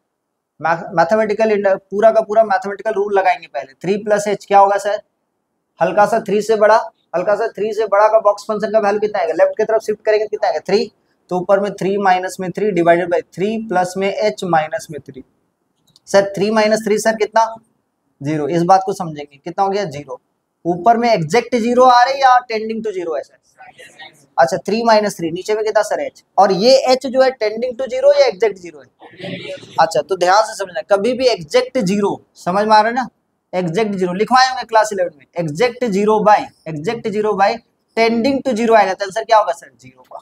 मैथमेटिकल पूरा का पूरा मैथमेटिकल रूल लगाएंगे पहले। 3 प्लस h क्या होगा सर, हल्का सा 3 से बड़ा, हल्का सा 3 से बड़ा का बॉक्स फंक्शन का वैल्यू कितना आएगा, लेफ्ट की तरफ शिफ्ट करेंगे कितना आएगा, 3। तो ऊपर में 3 माइनस में 3 डिवाइडेड बाई 3 प्लस में h माइनस में 3। सर 3 माइनस 3 सर कितना, 0। इस बात को समझेंगे, कितना हो गया, 0। ऊपर में एग्जैक्ट 0 आ रही है या टेंडिंग टू 0 है सर, अच्छा 3 माइनस 3, नीचे में कितना सर h, और ये h जो है टेंडिंग टू 0 या एग्जैक्ट 0 है, अच्छा तो ध्यान से समझना, कभी भी एग्जैक्ट 0, समझ में आ रहा है ना, एग्जैक्ट 0 लिखवाए होंगे क्लास 11 में, एग्जैक्ट 0 बाई टेंडिंग टू 0 आएगा तो आंसर क्या होगा सर, 0 का।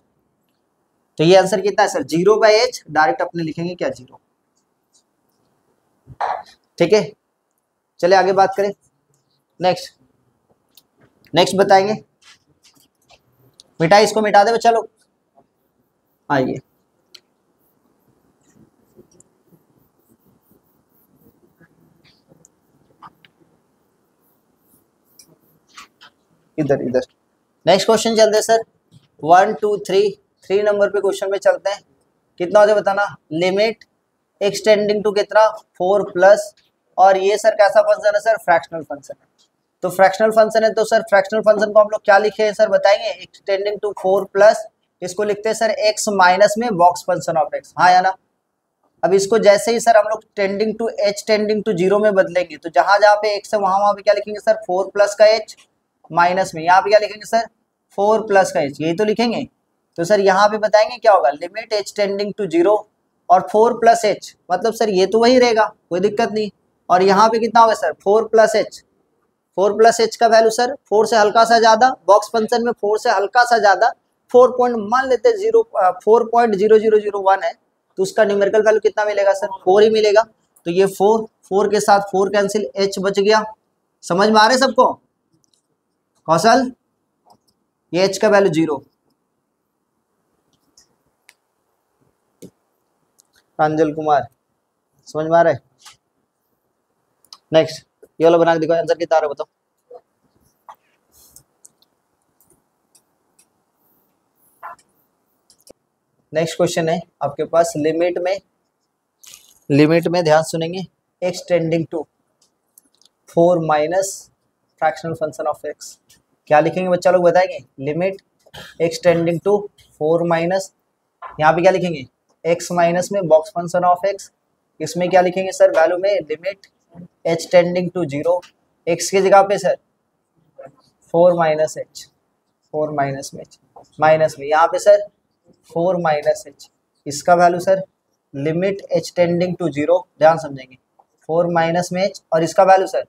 तो ये आंसर कितना है सर, 0 बाई h, डायरेक्ट अपने लिखेंगे क्या, 0। ठीक है, चलिए आगे बात करें। नेक्स्ट बताएंगे, मिटाई, इसको मिटा दे चलो, आइए। इधर नेक्स्ट क्वेश्चन चलते हैं सर, 1 2 3 नंबर पे क्वेश्चन में चलते हैं। कितना हो जाए बताना, लिमिट एक्सटेंडिंग टू कितना, 4 प्लस, और ये सर कैसा फंक्शन है सर, फ्रैक्शनल फंक्शन है। तो फ्रैक्शनल फंक्शन है तो सर फ्रैक्शनल फंक्शन को हम लोग क्या लिखे हैं सर बताएंगे, एक्सटेंडिंग टू 4 प्लस, इसको लिखते हैं सर x माइनस में बॉक्स फंक्शन ऑफ x, हाँ या ना। अब इसको जैसे ही सर हम लोग tending to h tending to 0 में बदलेंगे तो जहां जहां पे x है वहां पे क्या लिखेंगे सर, 4 प्लस का h माइनस में, यहाँ पे क्या लिखेंगे सर, 4 प्लस का h, यही तो लिखेंगे। तो सर यहाँ पे बताएंगे क्या होगा, लिमिट h टेंडिंग टू 0 और 4 प्लस h, मतलब सर ये तो वही रहेगा, कोई दिक्कत नहीं। और यहाँ पे कितना होगा sir, 4 plus h, 4 plus H का वैल्यू सर 4 से हल्का सा ज्यादा, बॉक्स फंक्शन में 4 से हल्का सा ज्यादा 4 पॉइंट मान लेते हैं 4.0001 है, तो उसका न्यूमेरिकल वैल्यू कितना मिलेगा सर 4 ही मिलेगा। तो ये 4 के साथ 4 कैंसिल, एच बच गया। समझ में आ रहे सबको कौशल? ये एच का वैल्यू 0। प्रांजल कुमार समझ में आ रहा है? नेक्स्ट ये वाला बना के देखो, आंसर कितना आ रहा है बताओ। नेक्स्ट क्वेश्चन है आपके पास लिमिट में ध्यान सुनेंगे, x tending to 4 minus fractional function of x। क्या लिखेंगे बच्चा लोग बताएंगे? Limit x tending to 4 minus, यहाँ पे क्या लिखेंगे x माइनस में बॉक्स फंक्शन ऑफ x, इसमें क्या लिखेंगे सर वैल्यू में limit h tending to 0, x की जगह पे सर 4 माइनस h, 4 माइनस में h, माइनस में यहाँ पे सर 4 माइनस h, इसका value sir limit h tending to 0, ध्यान समझेंगे 4 माइनस में h, और इसका वैल्यू सर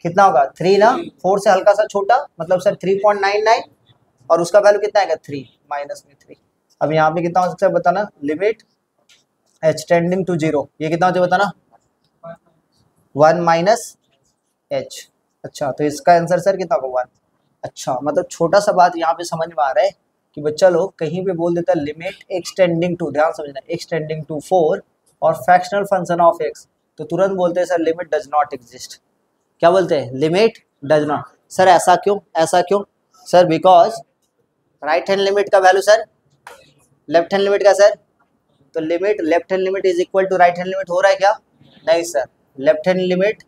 कितना होगा 3 ना, 4 से हल्का सा छोटा मतलब सर 3.99, और उसका वैल्यू कितना आएगा 3 माइनस में 3। अब यहाँ पे कितना हो सकता है बताना, लिमिट h टेंडिंग टू 0, ये कितना हो जाए बताना 1 माइनस h। अच्छा तो इसका आंसर सर कितना होगा 1। अच्छा मतलब छोटा सा बात यहाँ पे समझ में आ रहा है कि बच्चा लोग कहीं पे बोल देता है लिमिट x टेंडिंग टू, ध्यान समझना x टेंडिंग टू 4 और फ्रैक्शनल फंक्शन ऑफ x, तो तुरंत बोलते हैं sir limit does not exist. क्या बोलते हैं? Limit does not. सर ऐसा क्यों, ऐसा क्यों sir? Because right hand limit का value sir left hand limit का सर, तो limit left hand limit is equal to right hand limit हो रहा है क्या? नहीं sir, left hand limit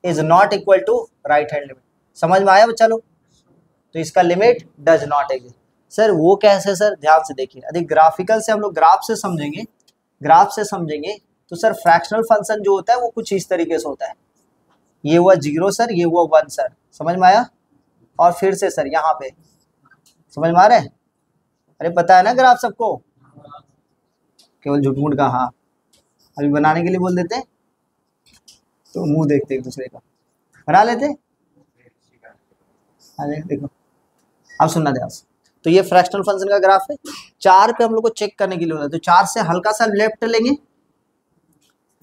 is not equal to right hand limit. समझ में आया बच्चा लोग? तो इसका limit does not exist. Sir वो कैसे सर? ध्यान से देखिए, अधिक ग्राफिकल से हम लोग ग्राफ से समझेंगे, ग्राफ से समझेंगे तो सर फ्रैक्शनल फंक्शन जो होता है वो कुछ इस तरीके से होता है, ये हुआ 0 सर, ये हुआ 1 सर, समझ में आया? और फिर से सर यहाँ पे समझ में आ रहा है? अरे पता है ना ग्राफ सबको, केवल झूठ मूठ का हाँ अभी बनाने के लिए बोल देते तो मुंह देखते एक दूसरे का, बना लेते। अरे देखो अब सुनना ध्यान से, तो ये फ्रैक्शनल फंक्शन का ग्राफ है, 4 पे हम लोग को चेक करने के लिए होता है, तो 4 से हल्का सा लेफ्ट लेंगे,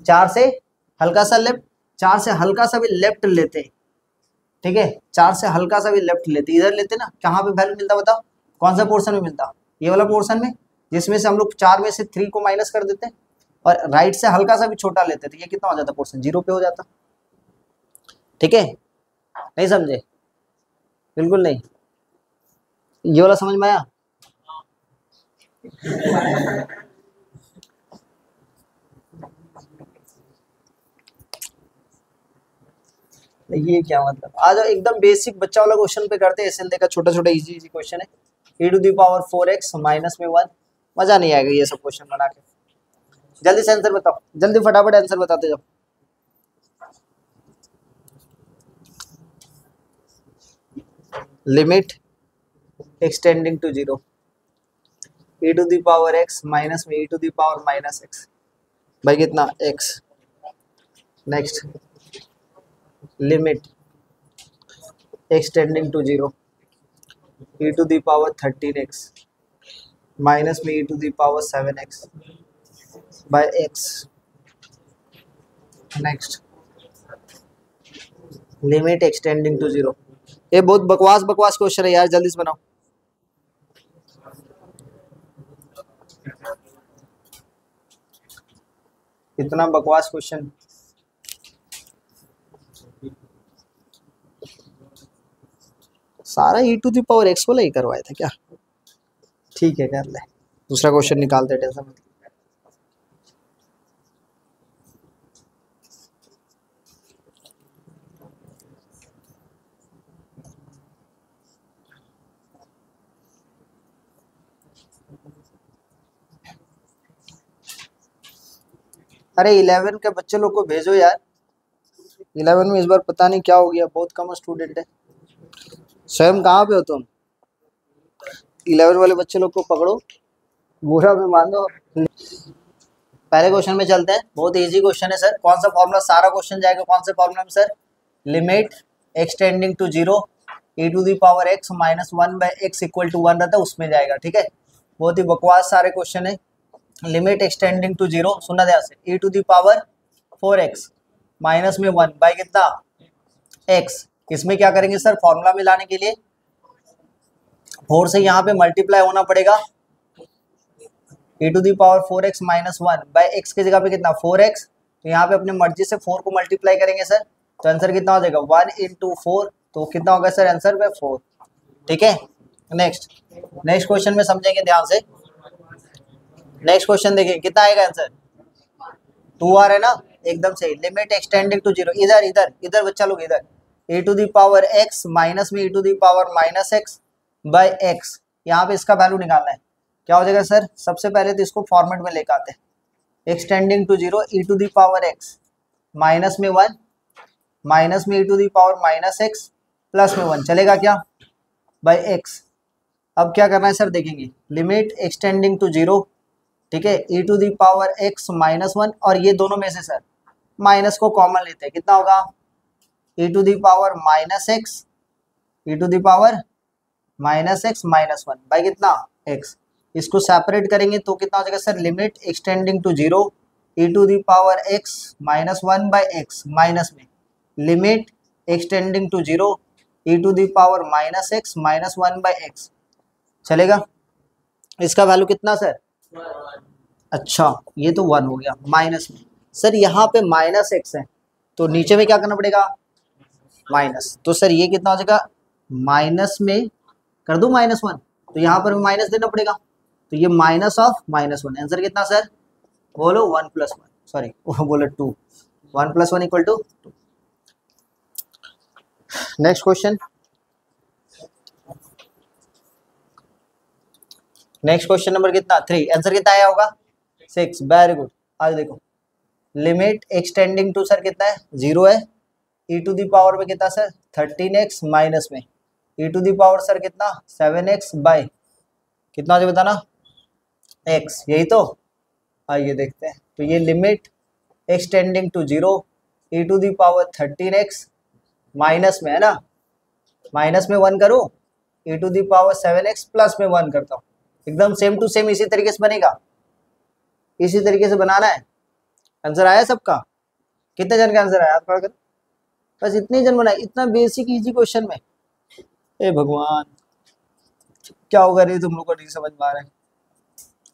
4 से हल्का सा लेफ्ट, 4 से हल्का सा भी लेफ्ट लेते हैं, ठीक है 4 से हल्का सा भी लेफ्ट लेते, इधर लेते ना, कहाँ पे वैल्यू मिलता बताओ, कौन सा पोर्शन में मिलता? ये वाला पोर्शन में, जिसमें से हम लोग 4 में से 3 को माइनस कर देते हैं, और राइट से हल्का सा भी छोटा लेते थे, ये कितना हो जाता पोर्शन 0 पे हो जाता। ठीक है, नहीं समझे? बिल्कुल नहीं, ये वाला समझ में आया? ये क्या मतलब, आ जाओ एकदम बेसिक बच्चा वाला क्वेश्चन पे करते हैं, एसएलडी का छोटा छोटा इजी इजी क्वेश्चन है, e to the power 4x minus में 1, मजा नहीं आएगा ये सब क्वेश्चन बना के। जल्दी से आंसर बताओ, जल्दी फटाफट आंसर बताते जाओ। Limit extending to 0, e to the power x minus में e to the power minus x, भाई कितना x। Next limit extending to 0, e to the power 13x minus में e to the power 7x by x। Next limit extending to 0, ये बहुत बकवास question है यार, जल्दी से बनाओ। इतना बकवास क्वेश्चन, सारा e to the power x वाला ही करवाया था क्या? ठीक है कर ले, दूसरा क्वेश्चन निकालते, टेंशन मत। अरे 11 के बच्चे लोग को भेजो यार, 11 में इस बार पता नहीं क्या हो गया, बहुत कम स्टूडेंट है। स्वयं कहाँ पे हो तुम? 11 वाले बच्चे लोग को पकड़ो, बुरा में मान दो। पहले क्वेश्चन में चलते हैं, बहुत इजी क्वेश्चन है सर। कौन सा फॉर्मूला, सारा क्वेश्चन जाएगा कौन से फॉर्मूला में sir? Limit extending to 0 e to the power x minus 1/x equal to 1 रहता है, उसमें जाएगा। ठीक है, बहुत ही बकवास सारे क्वेश्चन है। लिमिट एक्सटेंडिंग टू 0, सुनना ध्यान से, e to the power 4x minus में 1 बाई कितना x। इसमें क्या करेंगे सर, फॉर्मूला में लाने के लिए 4 से यहाँ पे मल्टीप्लाई होना पड़ेगा, e to the power 4x minus 1 by x की जगह पे कितना 4x, तो यहाँ पे अपने मर्जी से 4 को मल्टीप्लाई करेंगे सर, तो आंसर कितना हो जाएगा 1 इंटू 4, तो कितना होगा सर आंसर पे 4। ठीक है, नेक्स्ट क्वेश्चन में समझेंगे ध्यान से। नेक्स्ट क्वेश्चन देखिए कितना आएगा आंसर, 2r है ना, एकदम सही। लिमिट एक्सटेंडिंग टू 0, इधर इधर इधर बच्चा लोग इधर, e to the power x minus में e to the power minus x by x, यहाँ पे इसका वैल्यू निकालना है। क्या हो जाएगा सर, सबसे पहले तो इसको फॉर्मेट में लेकर आते हैं। Extending to 0 e to the power x minus में 1 माइनस में e to the power minus x plus में 1 चलेगा क्या बाई x। अब क्या करना है सर, देखेंगे लिमिट एक्सटेंडिंग टू 0, ठीक है, e to the power x minus 1, और ये दोनों में से सर माइनस को कॉमन लेते हैं, कितना होगा e to the power minus x, e to the power minus x minus 1 by कितना x। इसको सेपरेट करेंगे तो कितना हो जाएगा sir, limit extending to 0 e to the power x minus 1 by x minus में limit extending to 0 e to the power minus x minus 1 by x चलेगा। इसका वैल्यू कितना सर, अच्छा ये तो 1 हो गया माइनस में। सर यहाँ पे माइनस x है तो नीचे में क्या करना पड़ेगा माइनस, तो सर ये कितना हो जाएगा माइनस में कर दूं माइनस 1, तो यहाँ पर माइनस देना पड़ेगा, तो ये माइनस ऑफ माइनस 1। आंसर कितना सर, बोलो 1 प्लस 1, सॉरी बोलो 2, 1 plus 1 equal to 2। Next question, next question number कितना 3, आंसर कितना आया होगा 6, वेरी गुड। आज देखो लिमिट एक्सटेंडिंग टू सर कितना है 0 है, e टू दी पावर में कितना सर 13x माइनस में e to the power sir कितना 7x बाई कितना जो बताना x, यही तो। आइए देखते हैं, तो ये limit extending to 0 e to the power 13x minus में है ना, माइनस में 1 करूँ e to the power 7x plus में 1 करता हूँ, एकदम सेम टू सेम इसी तरीके से बनेगा, इसी तरीके से बनाना है। आंसर आया सबका, कितने जन का आंसर आया, आप पढ़कर बस इतने जन बनाए, इतना बेसिक इजी क्वेश्चन में। ए भगवान क्या होगा रे, तुम लोग को नहीं समझ में आ रहा है,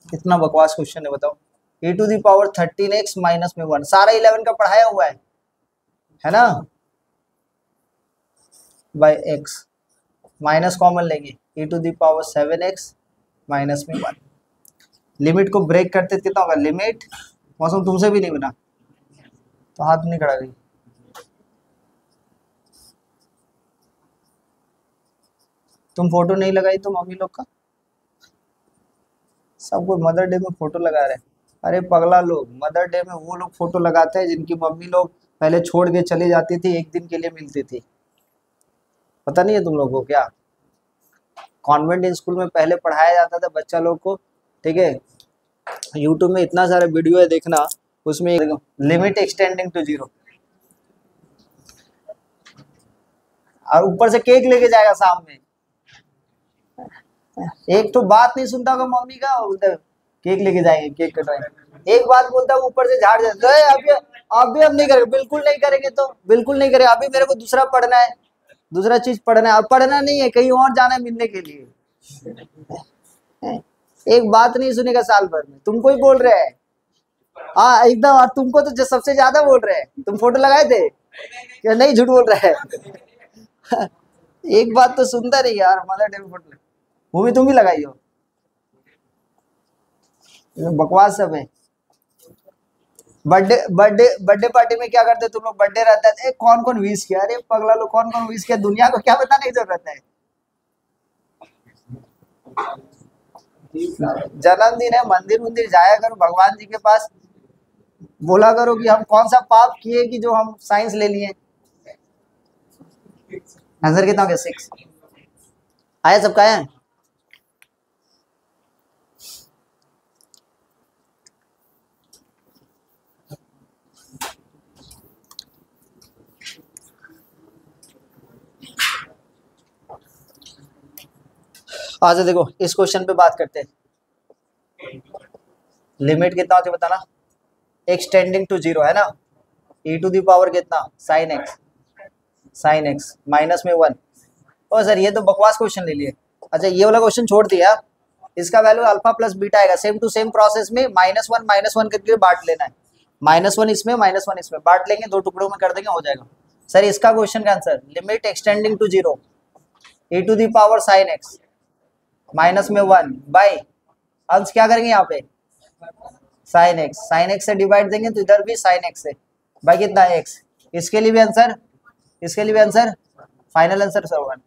इतना बकवास क्वेश्चन है बताओ। e to the power 13x minus में 1, सारा 11 का पढ़ाया हुआ है ना, बाय x माइनस कॉमन लेंगे e to the power 7x minus में 1। लिमिट को ब्रेक करते कितना होगा, लिमिट मौसम तुमसे भी नहीं बना तो हाथ नहीं खड़ा गई, तुम फोटो नहीं लगाई तो मम्मी लोग का, सब कोई मदर डे में फोटो लगा रहे हैं। अरे पगला लोग, मदर डे में वो लोग फोटो लगाते हैं जिनकी मम्मी लोग पहले छोड़ के चली जाती थी, एक दिन के लिए मिलती थी। पता नहीं है तुम लोगों को क्या, कॉन्वेंट स्कूल में पहले पढ़ाया जाता था बच्चा लोग को, ठीक है। यूट्यूब में इतना सारा वीडियो है देखना, उसमें लिमिट एक्सटेंडिंग टू 0, और ऊपर से केक लेके जाएगा शाम में, एक तो बात नहीं सुनता होगा मम्मी का, उधर केक लेके जाएंगे, केक कटवाएंगे, एक बात बोलता है ऊपर से झाड़ जाता है, अभी हम नहीं करेंगे, बिल्कुल नहीं करेंगे, तो बिल्कुल नहीं करेंगे, अभी मेरे को दूसरा पढ़ना है, दूसरा चीज पढ़ना है, अब पढ़ना नहीं है, कहीं और जाना है मिलने के लिए। एक बात नहीं सुनेगा साल भर में, तुमको ही बोल रहे हैं, हाँ एकदम, और तुमको तो सबसे ज्यादा बोल रहे हैं। तुम फोटो लगाए थे क्या, नहीं झूठ बोल रहे हैं एक बात तो सुनता नहीं यार, मदर डे में फोटो वो भी तुम ही लगाई हो, बकवास सब है। बर्थडे बर्थडे बर्थडे पार्टी में क्या करते तुम लोग, बर्थडे रहता है कौन कौन विश किया, अरे पगला लोग कौन कौन विश किया, दुनिया को क्या बताने की जरूरत है। जन्मदिन है, मंदिर मंदिर जाया करो, भगवान जी के पास बोला करो कि हम कौन सा पाप किए कि जो हम साइंस ले लिए। आंसर कितना हो गया 6, आया सबका आया। आज देखो इस क्वेश्चन पे बात करते हैं। लिमिट कितना होती है बताना, एक्सटेंडिंग टू जीरो है ना, e टू दी पावर कितना साइन एक्स माइनस में 1। ओ सर ये तो बकवास क्वेश्चन ले लिए। अच्छा ये वाला क्वेश्चन छोड़ दिया, इसका वैल्यू अल्फा प्लस बीटा आएगा, सेम टू सेम प्रोसेस में माइनस वन करके बांट लेना है, -1 इसमें -1 इसमें बांट लेंगे, 2 टुकड़ों में कर देंगे, हो जाएगा। सर इसका क्वेश्चन का answer limit extending to zero e to the power sine x minus में 1 बाई अंश क्या करेंगे यहाँ पे साइन एक्स से डिवाइड देंगे तो इधर भी साइन एक्स से बाई कितना एक्स। इसके लिए भी आंसर, इसके लिए भी आंसर, फाइनल आंसर सर 1।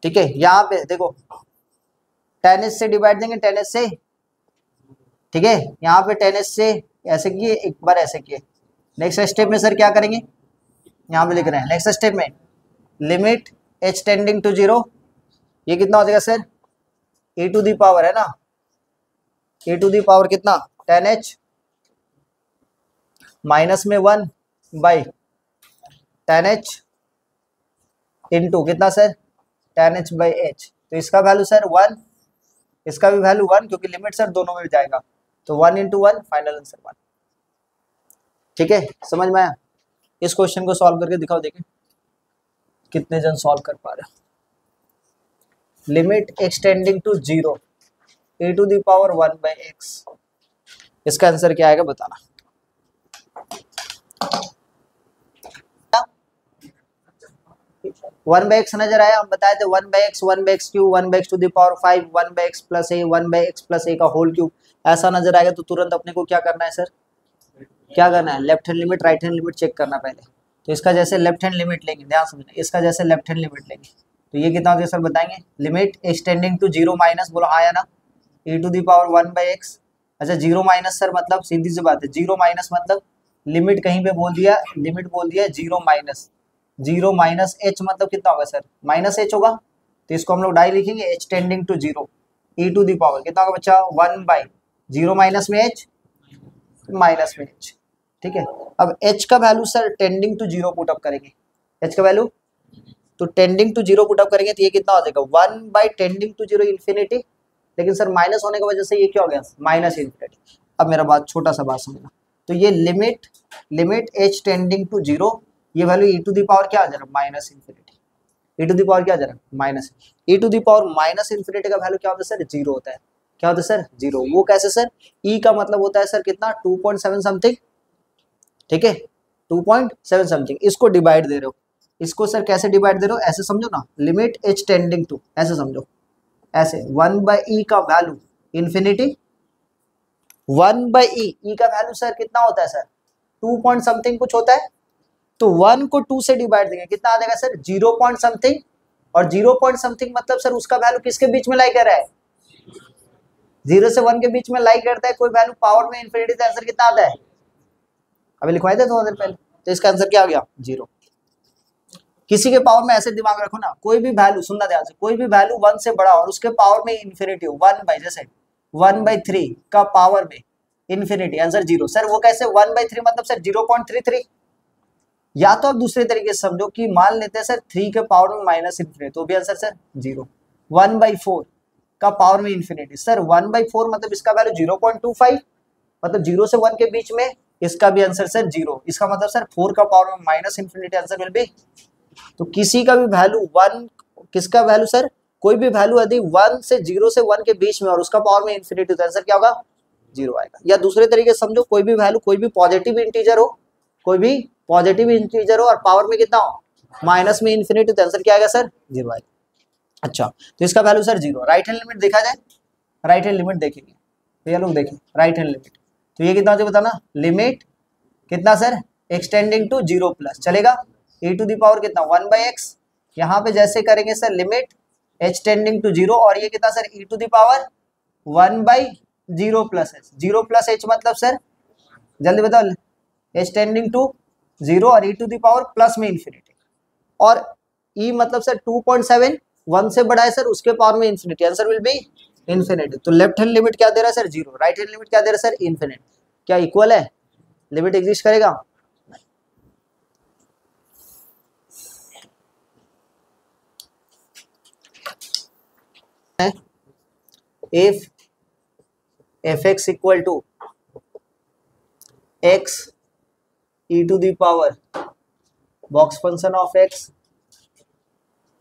ठीक है यहाँ पे देखो tan h से डिवाइड देंगे tan h से, ठीक है यहाँ पे tan h से ऐसे किए, एक बार ऐसे किए। नेक्स्ट स्टेप में सर क्या करेंगे, यहाँ पे लिख रहे हैं नेक्स्ट स्टेप में limit h tending to zero, ये कितना हो जाएगा sir e to the power है ना, e टू दी पावर कितना tan h माइनस में 1 बाई tan h इंटू कितना sir tan h by h। तो इसका वैल्यू सर 1, इसका भी वैल्यू 1 क्योंकि लिमिट सर दोनों में जाएगा, तो 1 इंटू 1 फाइनल आंसर 1। ठीक है समझ में आया। इस क्वेश्चन को सॉल्व करके दिखाओ, देखें कितने जन सॉल्व कर पा रहे हैं। Limit extending to zero e to the power 1 by x, इसका आंसर क्या आएगा बताना। वन बाई एक्स नजर आया, हम बताए थे 1 by x cube 1 by x to the power 5 1 by x plus a 1 by x plus a का होल क्यूब, ऐसा नजर आएगा तो तुरंत अपने को क्या करना है सर, क्या करना है left hand limit right hand limit check करना पहले। तो इसका जैसे लेफ्ट हैंड लिमिट लेंगे, ध्यान समझना, इसका जैसे लेफ्ट हैंड लिमिट लेंगे तो ये कितना होता है सर बताएंगे, limit extending to zero minus, बोलो हाँ या ना, e to the power 1 by x. अच्छा जीरो माइनस सर मतलब सीधी सी बात है, जीरो माइनस मतलब लिमिट कहीं पे बोल दिया, लिमिट बोल दिया जीरो माइनस एच मतलब कितना होगा सर माइनस एच होगा, तो इसको हम लोग डाई लिखेंगे h tending to zero e to the power कितना होगा बच्चा 1 बाई जीरो माइनस में एच माइनस में एच। ठीक है अब h का value sir tending to zero put up करेंगे, h का वैल्यू तो tending to zero put up करेंगे तो ये कितना हो जाएगा 1 by tending to zero infinity, लेकिन सर माइनस होने की वजह से ये क्या हो गया माइनस इन्फिनिटी। अब मेरा बात छोटा सा बात समझना, तो ये limit h tending to zero, ये value e to the power क्या आ जा रहा है minus infinity, e to the power क्या आ जा रहा है minus, e to the power minus infinity का वैल्यू क्या होता है सर जीरो होता है, क्या होता है सर जीरो। वो कैसे सर, e का मतलब होता है सर कितना 2.7 समथिंग, ठीक है 2.7 समथिंग, इसको डिवाइड दे रहे हो, इसको सर कैसे डिवाइड दे रहे हो ऐसे समझो ना, लिमिट h टेंडिंग टू ऐसे समझो, ऐसे 1 बाई ई का वैल्यू इन्फिनिटी 1 बाई ई का वैल्यू सर कितना होता है सर 2 पॉइंट समथिंग कुछ होता है, तो 1 को 2 से डिवाइड देंगे कितना आ जाएगा सर 0 पॉइंट समथिंग, और 0 पॉइंट समथिंग मतलब सर उसका वैल्यू किसके बीच में लाई कर रहा है 0 से 1 के बीच में लाई करता है कोई वैल्यू पावर में इन्फिनिटी, तो आंसर कितना आता है अभी लिखवाए थे थोड़ा देर पहले, तो इसका आंसर क्या आ गया 0। किसी के पावर में ऐसे दिमाग रखो ना, कोई भी वैल्यू सुनना ध्यान से, कोई भी वैल्यू 1 से बड़ा और उसके पावर में इन्फिनिटी हो 1 बाई जैसे 1/3 का पावर में इन्फिनिटी, आंसर 0। सर वो कैसे 1/3 मतलब सर 0.33, या तो आप दूसरे तरीके से समझो कि मान लेते हैं सर 3 के पावर में माइनस इन्फिनिटी, तो भी आंसर सर 0। 1/4 का पावर में इन्फिनिटी, सर 1/4 मतलब इसका वैल्यू 0.25 मतलब 0 से 1 के बीच में, इसका भी आंसर सर 0, इसका मतलब सर 4 का पावर में minus infinity, answer will be. तो किसी का भी वैल्यू 1, किसका वैल्यू सर कोई भी वैल्यू यदि 1 से 0 से 1 के बीच में और उसका पावर में इन्फिनिटी, तो आंसर क्या होगा 0 आएगा। या दूसरे तरीके से समझो, कोई भी वैल्यू कोई भी पॉजिटिव इंटीजर हो, कोई भी पॉजिटिव इंटीजर हो और पावर में कितना हो माइनस में इन्फिनिटी, तो आंसर क्या आएगा सर 0 आएगा। अच्छा तो इसका value sir 0। Right hand limit देखा जाए, राइट हैंड लिमिट देखेंगे तो ये लोग देखें राइट हैंड लिमिट, तो ये कितना हो बताना, लिमिट कितना सर एक्सटेंडिंग टू 0 प्लस चलेगा e टू दी पावर कितना 1 बाई एक्स, यहाँ पे जैसे करेंगे sir limit h tending to 0, और ये कितना sir e to the power 1 by 0 plus h, 0 plus h मतलब सर जल्दी बताओ h टेंडिंग टू 0 और e to the power plus में इन्फिनिटी, और e मतलब सर 2.7 1 से बड़ा है सर उसके पावर में infinity, answer will be infinity. तो लेफ्ट हैंड लिमिट क्या दे रहा है सर 0, राइट हैंड लिमिट क्या दे रहा है सर इन्फिनिटी, क्या इक्वल है, लिमिट एग्जिस्ट करेगा है if f x equal to x e to the power box function of x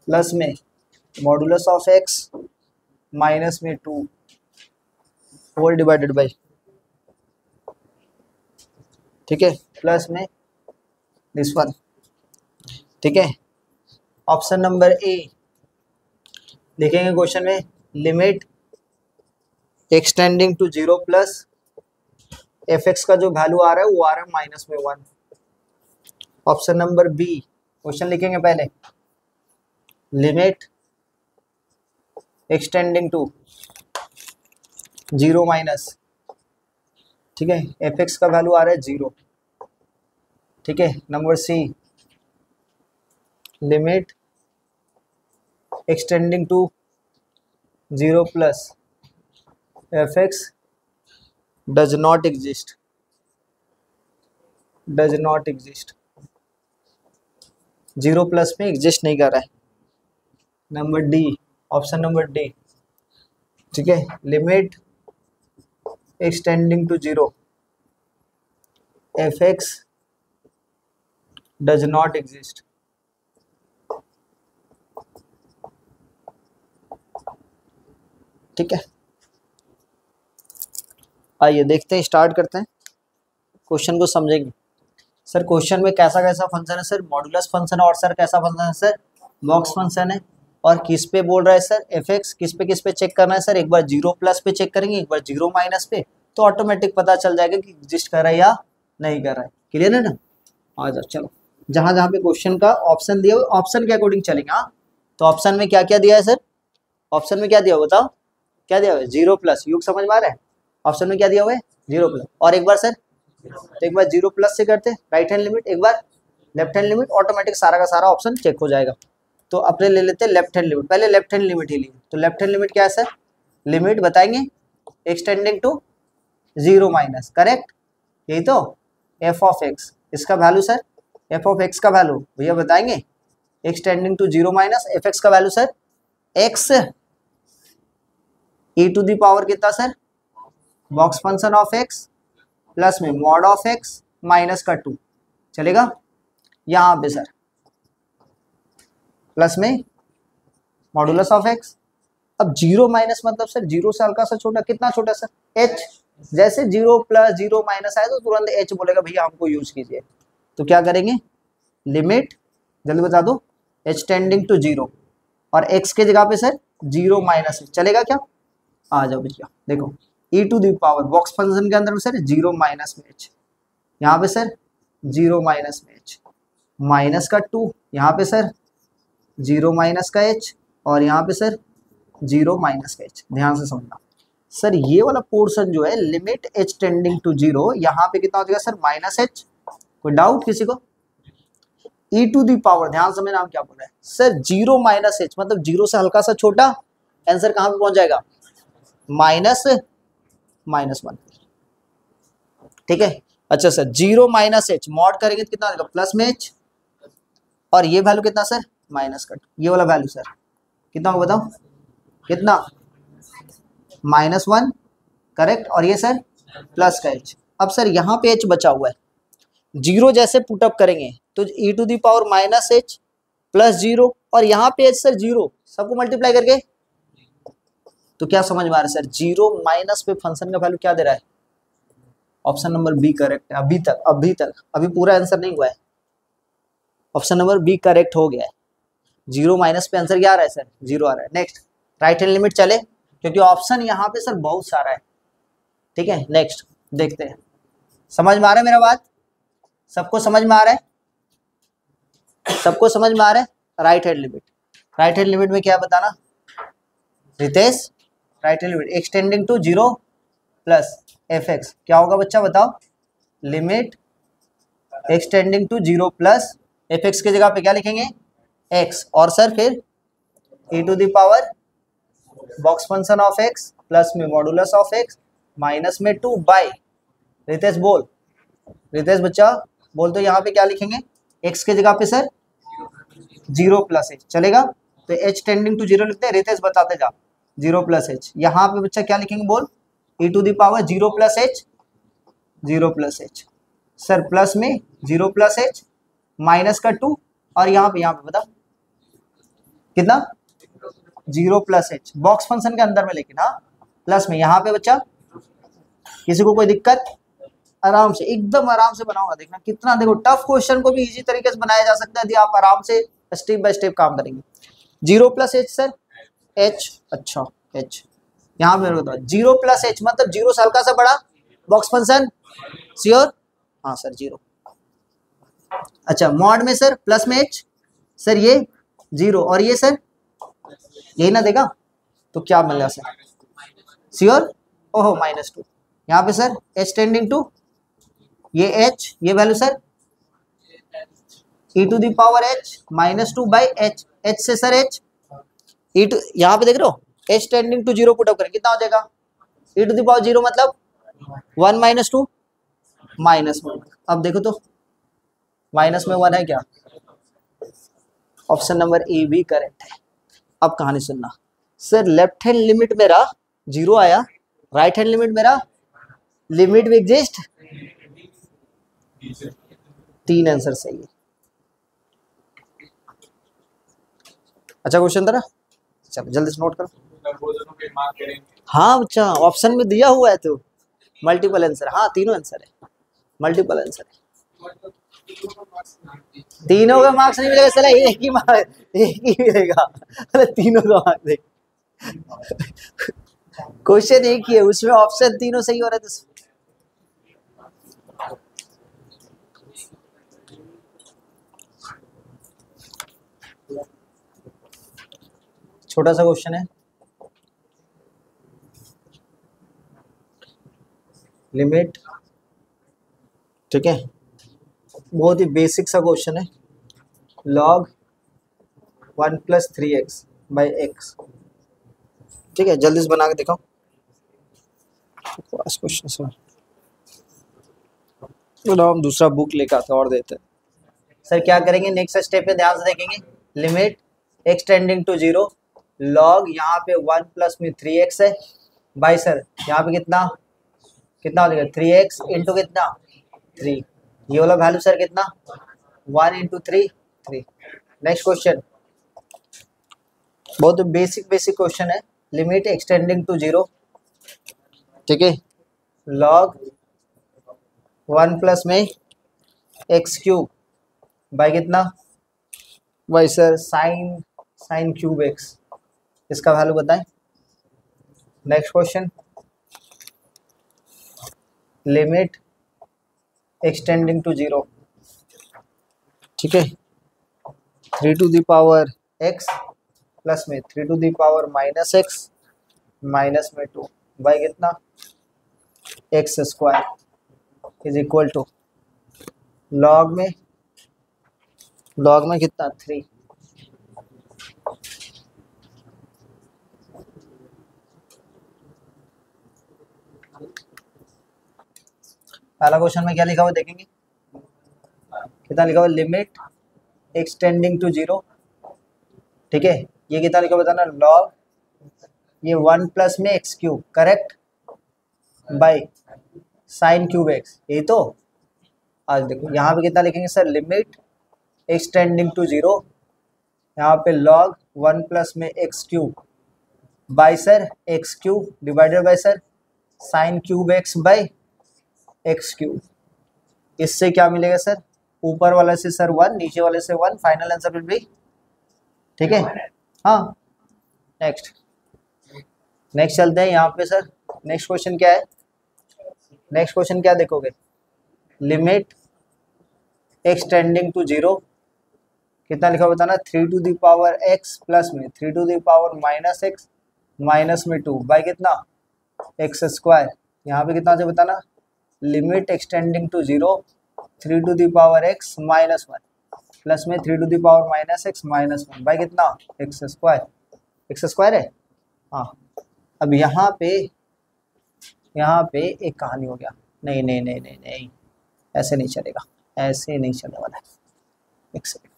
plus में मॉडुलस ऑफ एक्स माइनस में 2 होल डिवाइडेड बाई, ठीक है, प्लस में दिस वन, ठीक है। ऑप्शन नंबर ए लिखेंगे क्वेश्चन में, limit extending to 0 plus f x का जो वैल्यू आ रहा है वो आ रहा है माइनस में 1। ऑप्शन नंबर बी क्वेश्चन लिखेंगे पहले, लिमिट एक्सटेंडिंग टू 0 माइनस, ठीक है, एफ एक्स का वैल्यू आ रहा है 0, ठीक है। Number C, limit extending to 0 plus f x does not exist, does not exist, 0 plus में एग्जिस्ट नहीं कर रहा है। Number D, option number D, ठीक है, limit extending to 0 f x does not exist, ठीक है। आइए देखते हैं, स्टार्ट करते हैं, क्वेश्चन को समझेंगे। सर क्वेश्चन में कैसा कैसा फंक्शन है सर, मॉडुलस फंक्शन है, और सर कैसा फंक्शन है सर, बॉक्स फंक्शन है, और किस पे बोल रहा है सर, एफ एक्स, किस पे चेक करना है सर, एक बार 0 प्लस पे चेक करेंगे, एक बार 0 माइनस पे, तो ऑटोमेटिक पता चल जाएगा कि एग्जिस्ट कर रहा है या नहीं कर रहा है। क्लियर है ना? आ जाओ, चलो जहाँ जहाँ पे क्वेश्चन का ऑप्शन दिया हुआ, ऑप्शन के अकॉर्डिंग चलेंगे। हाँ, तो ऑप्शन में क्या क्या दिया है सर, ऑप्शन में क्या दिया हुआ बताओ, क्या दिया हुआ है, 0 प्लस, युग समझ में आ रहा है, ऑप्शन में क्या दिया हुआ है 0 प्लस, और एक बार सर, तो एक बार 0 प्लस से करते राइट हैंड लिमिट, एक बार लेफ्ट हैंड लिमिट, ऑटोमेटिक सारा का सारा ऑप्शन चेक हो जाएगा। तो अपने ले लेते हैं लेफ्ट हैंड लिमिट, पहले लेफ्ट हैंड लिमिट ही लिए, तो लेफ्ट हैंड लिमिट क्या है सर, लिमिट बताएंगे एक्सटेंडिंग टू 0 माइनस, करेक्ट, यही तो, एफ ऑफ एक्स, इसका value sir, f of x का वैल्यू भैया बताएंगे, x tending to 0 minus f x का value sir, x e to the power कितना sir, box function of x plus में mod of x minus का 2, चलेगा। यहाँ पे सर प्लस में मॉडुलस ऑफ एक्स, अब 0 माइनस मतलब सर 0 से हल्का सा छोटा, कितना छोटा सर, h, जैसे 0 प्लस 0 माइनस आए तो तुरंत h बोलेगा भैया हमको यूज कीजिए, तो क्या करेंगे, लिमिट जल्दी बता दो, h टेंडिंग टू 0, और x के जगह पे सर 0 माइनस, चलेगा क्या, आ जाओ भैया देखो, e to the power box function के अंदर में सर 0 माइनस में h, यहाँ पे सर 0 माइनस में h, माइनस का 2, यहाँ पे सर 0 माइनस का h, और यहाँ पे सर 0 माइनस का h, ध्यान से समझना सर, ये वाला पोर्शन जो है लिमिट h टेंडिंग टू 0, यहाँ पे कितना हो जाएगा सर माइनस h, कोई डाउट किसी को, ई टू दी पावर, ध्यान से नाम क्या बोल रहा है सर, 0 माइनस h मतलब 0 से हल्का सा छोटा, आंसर कहाँ पे पहुंच जाएगा, माइनस 1, ठीक है। अच्छा सर 0 माइनस h मॉड करेंगे तो कितना आएगा, प्लस में h, और ये वैल्यू कितना सर, माइनस का 2, ये वाला वैल्यू सर कितना होगा बताओ, कितना, -1, करेक्ट, और ये सर प्लस का h। अब सर यहाँ पे h बचा हुआ है, 0 जैसे पुटअप करेंगे तो e to the power minus h plus 0, और यहाँ पे h सर 0, सबको मल्टीप्लाई करके, तो क्या समझ में आ रहा है सर, 0 माइनस पे फंक्शन का वैल्यू क्या दे रहा है, ऑप्शन नंबर बी करेक्ट है, अभी पूरा आंसर नहीं हुआ है, ऑप्शन नंबर बी करेक्ट हो गया है, 0 माइनस पे आंसर क्या आ रहा है सर, 0 आ रहा है। नेक्स्ट राइट हैंड लिमिट चले, क्योंकि ऑप्शन यहाँ पे सर बहुत सारा है, ठीक है। नेक्स्ट देखते हैं, समझ में आ रहा है मेरा बात, सबको समझ में आ रहा है, सबको समझ में आ रहा है। Right hand limit, right hand limit में क्या बताना Ritesh, right hand limit extending to 0 plus f x, क्या होगा बच्चा बताओ, limit extending to 0 plus f x की जगह पे क्या लिखेंगे, x, और सर फिर e to the power box function of x plus में मॉडुलस ऑफ x माइनस में 2 बाई, रितेश बोल, रितेश बच्चा बोल, तो यहाँ पे क्या लिखेंगे, x के जगह पे सर 0 प्लस h, चलेगा, तो h टेंडिंग टू 0 लिखते हैं, रितेश बताते जा, जीरो प्लस एच, यहाँ पे बच्चा क्या लिखेंगे बोल, e to the power zero plus h, zero plus h sir, plus में जीरो प्लस एच माइनस का 2, और यहाँ पे बताओ कितना, zero plus h box function के अंदर में, लेकिन हाँ प्लस में यहाँ पे बच्चा, किसी को कोई दिक्कत, आराम से एकदम आराम से बनाऊंगा, देखना कितना, देखो टफ क्वेश्चन को भी इजी तरीके से बनाया जा सकता है यदि आप आराम से स्टेप बाय स्टेप काम करेंगे। Zero plus h sir, H, अच्छा एच, यहाँ पे बताओ जीरो प्लस एच मतलब जीरो से हल्का सा बड़ा बॉक्स फंक्शन, श्योर, हाँ सर जीरो। अच्छा मॉड में सर प्लस में एच, सर ये जीरो, और ये सर यही ना देगा, तो क्या मिलेगा सर, श्योर, ओहो -2, यहाँ पे सर एच टेंडिंग टू, ये एच, ये value sir e to the power h -2 by h, h से सर एच, ई टू, यहाँ पे देख रहे हो h tending to zero put up करें कितना हो जाएगा, e to the power zero मतलब 1 -2 -1, अब देखो तो माइनस में 1 है क्या, ऑप्शन नंबर ए भी करेक्ट है। अब कहानी सुनना सर, लेफ्ट हैंड लिमिट मेरा जीरो आया, राइट हैंड लिमिट मेरा लिमिट भी एग्जिस्ट, 3 आंसर सही है। अच्छा क्वेश्चन था, चलो जल्दी से नोट करो। हाँ बच्चा ऑप्शन में दिया हुआ है तो मल्टीपल आंसर, हाँ तीनों आंसर है, मल्टीपल आंसर है, तीनों का मार्क्स नहीं मिलेगा सर, एक ही मार्क्स, एक ही मिलेगा, अरे तीनों का मार्क्स देख, क्वेश्चन एक ही है उसमें ऑप्शन तीनों सही हो रहे थे। छोटा सा क्वेश्चन है, लिमिट, ठीक है, बहुत ही बेसिक सा क्वेश्चन है, log 1 + 3x बाई एक्स, ठीक है, जल्दी से बना के दिखाओ क्वेश्चन सर, हम दूसरा बुक लेकर आते और देते सर। क्या करेंगे नेक्स्ट स्टेप पे ध्यान से देखेंगे, limit x tending to zero, log यहाँ पे 1 + में 3x है, बाई सर यहाँ पे कितना कितना हो जाएगा 3x इंटू कितना 3, ये वाला वैल्यू सर कितना 1 × 3 3। नेक्स्ट क्वेश्चन बहुत बेसिक क्वेश्चन है, लिमिट एक्सटेंडिंग टू जीरो, ठीक है, लॉग 1 + में x³ बाई कितना, by sir sine cube x, इसका वैल्यू बताएं। Next question, limit extending to zero, ठीक है, 3 to the power x plus में 3 to the power -x minus में 2 बाई कितना x² is equal to log में कितना 3। पहला क्वेश्चन में क्या लिखा हुआ देखेंगे, कितना लिखा हुआ, लिमिट एक्सटेंडिंग टू जीरो, ठीक है, ये कितना लिखा हुआ बताना, लॉग ये 1 + में x³ correct by sine cube x, यही तो। आज देखो यहाँ पे कितना लिखेंगे sir, limit extending to zero, यहाँ पे लॉग 1 + में x³ by sir x³ divided by sir sine cube x by x³, इससे क्या मिलेगा सर, ऊपर वाले से सर 1, नीचे वाले से 1, फाइनल आंसर विल बी, ठीक है, हाँ। नेक्स्ट चलते हैं यहाँ पे सर, नेक्स्ट क्वेश्चन क्या है, नेक्स्ट क्वेश्चन क्या देखोगे, लिमिट एक्सटेंडिंग टू जीरो, कितना लिखा बताना, 3 to the power x plus में 3 to the power -x minus में 2 बाई कितना x², यहाँ पे कितना से बताना, limit extending to zero 3 to the power x -1 plus में 3 to the power -x -1 by कितना x² है, हाँ। अब यहाँ पे एक कहानी हो गया, नहीं ऐसे नहीं चलेगा, ऐसे नहीं चलने वाला है, एक सेकंड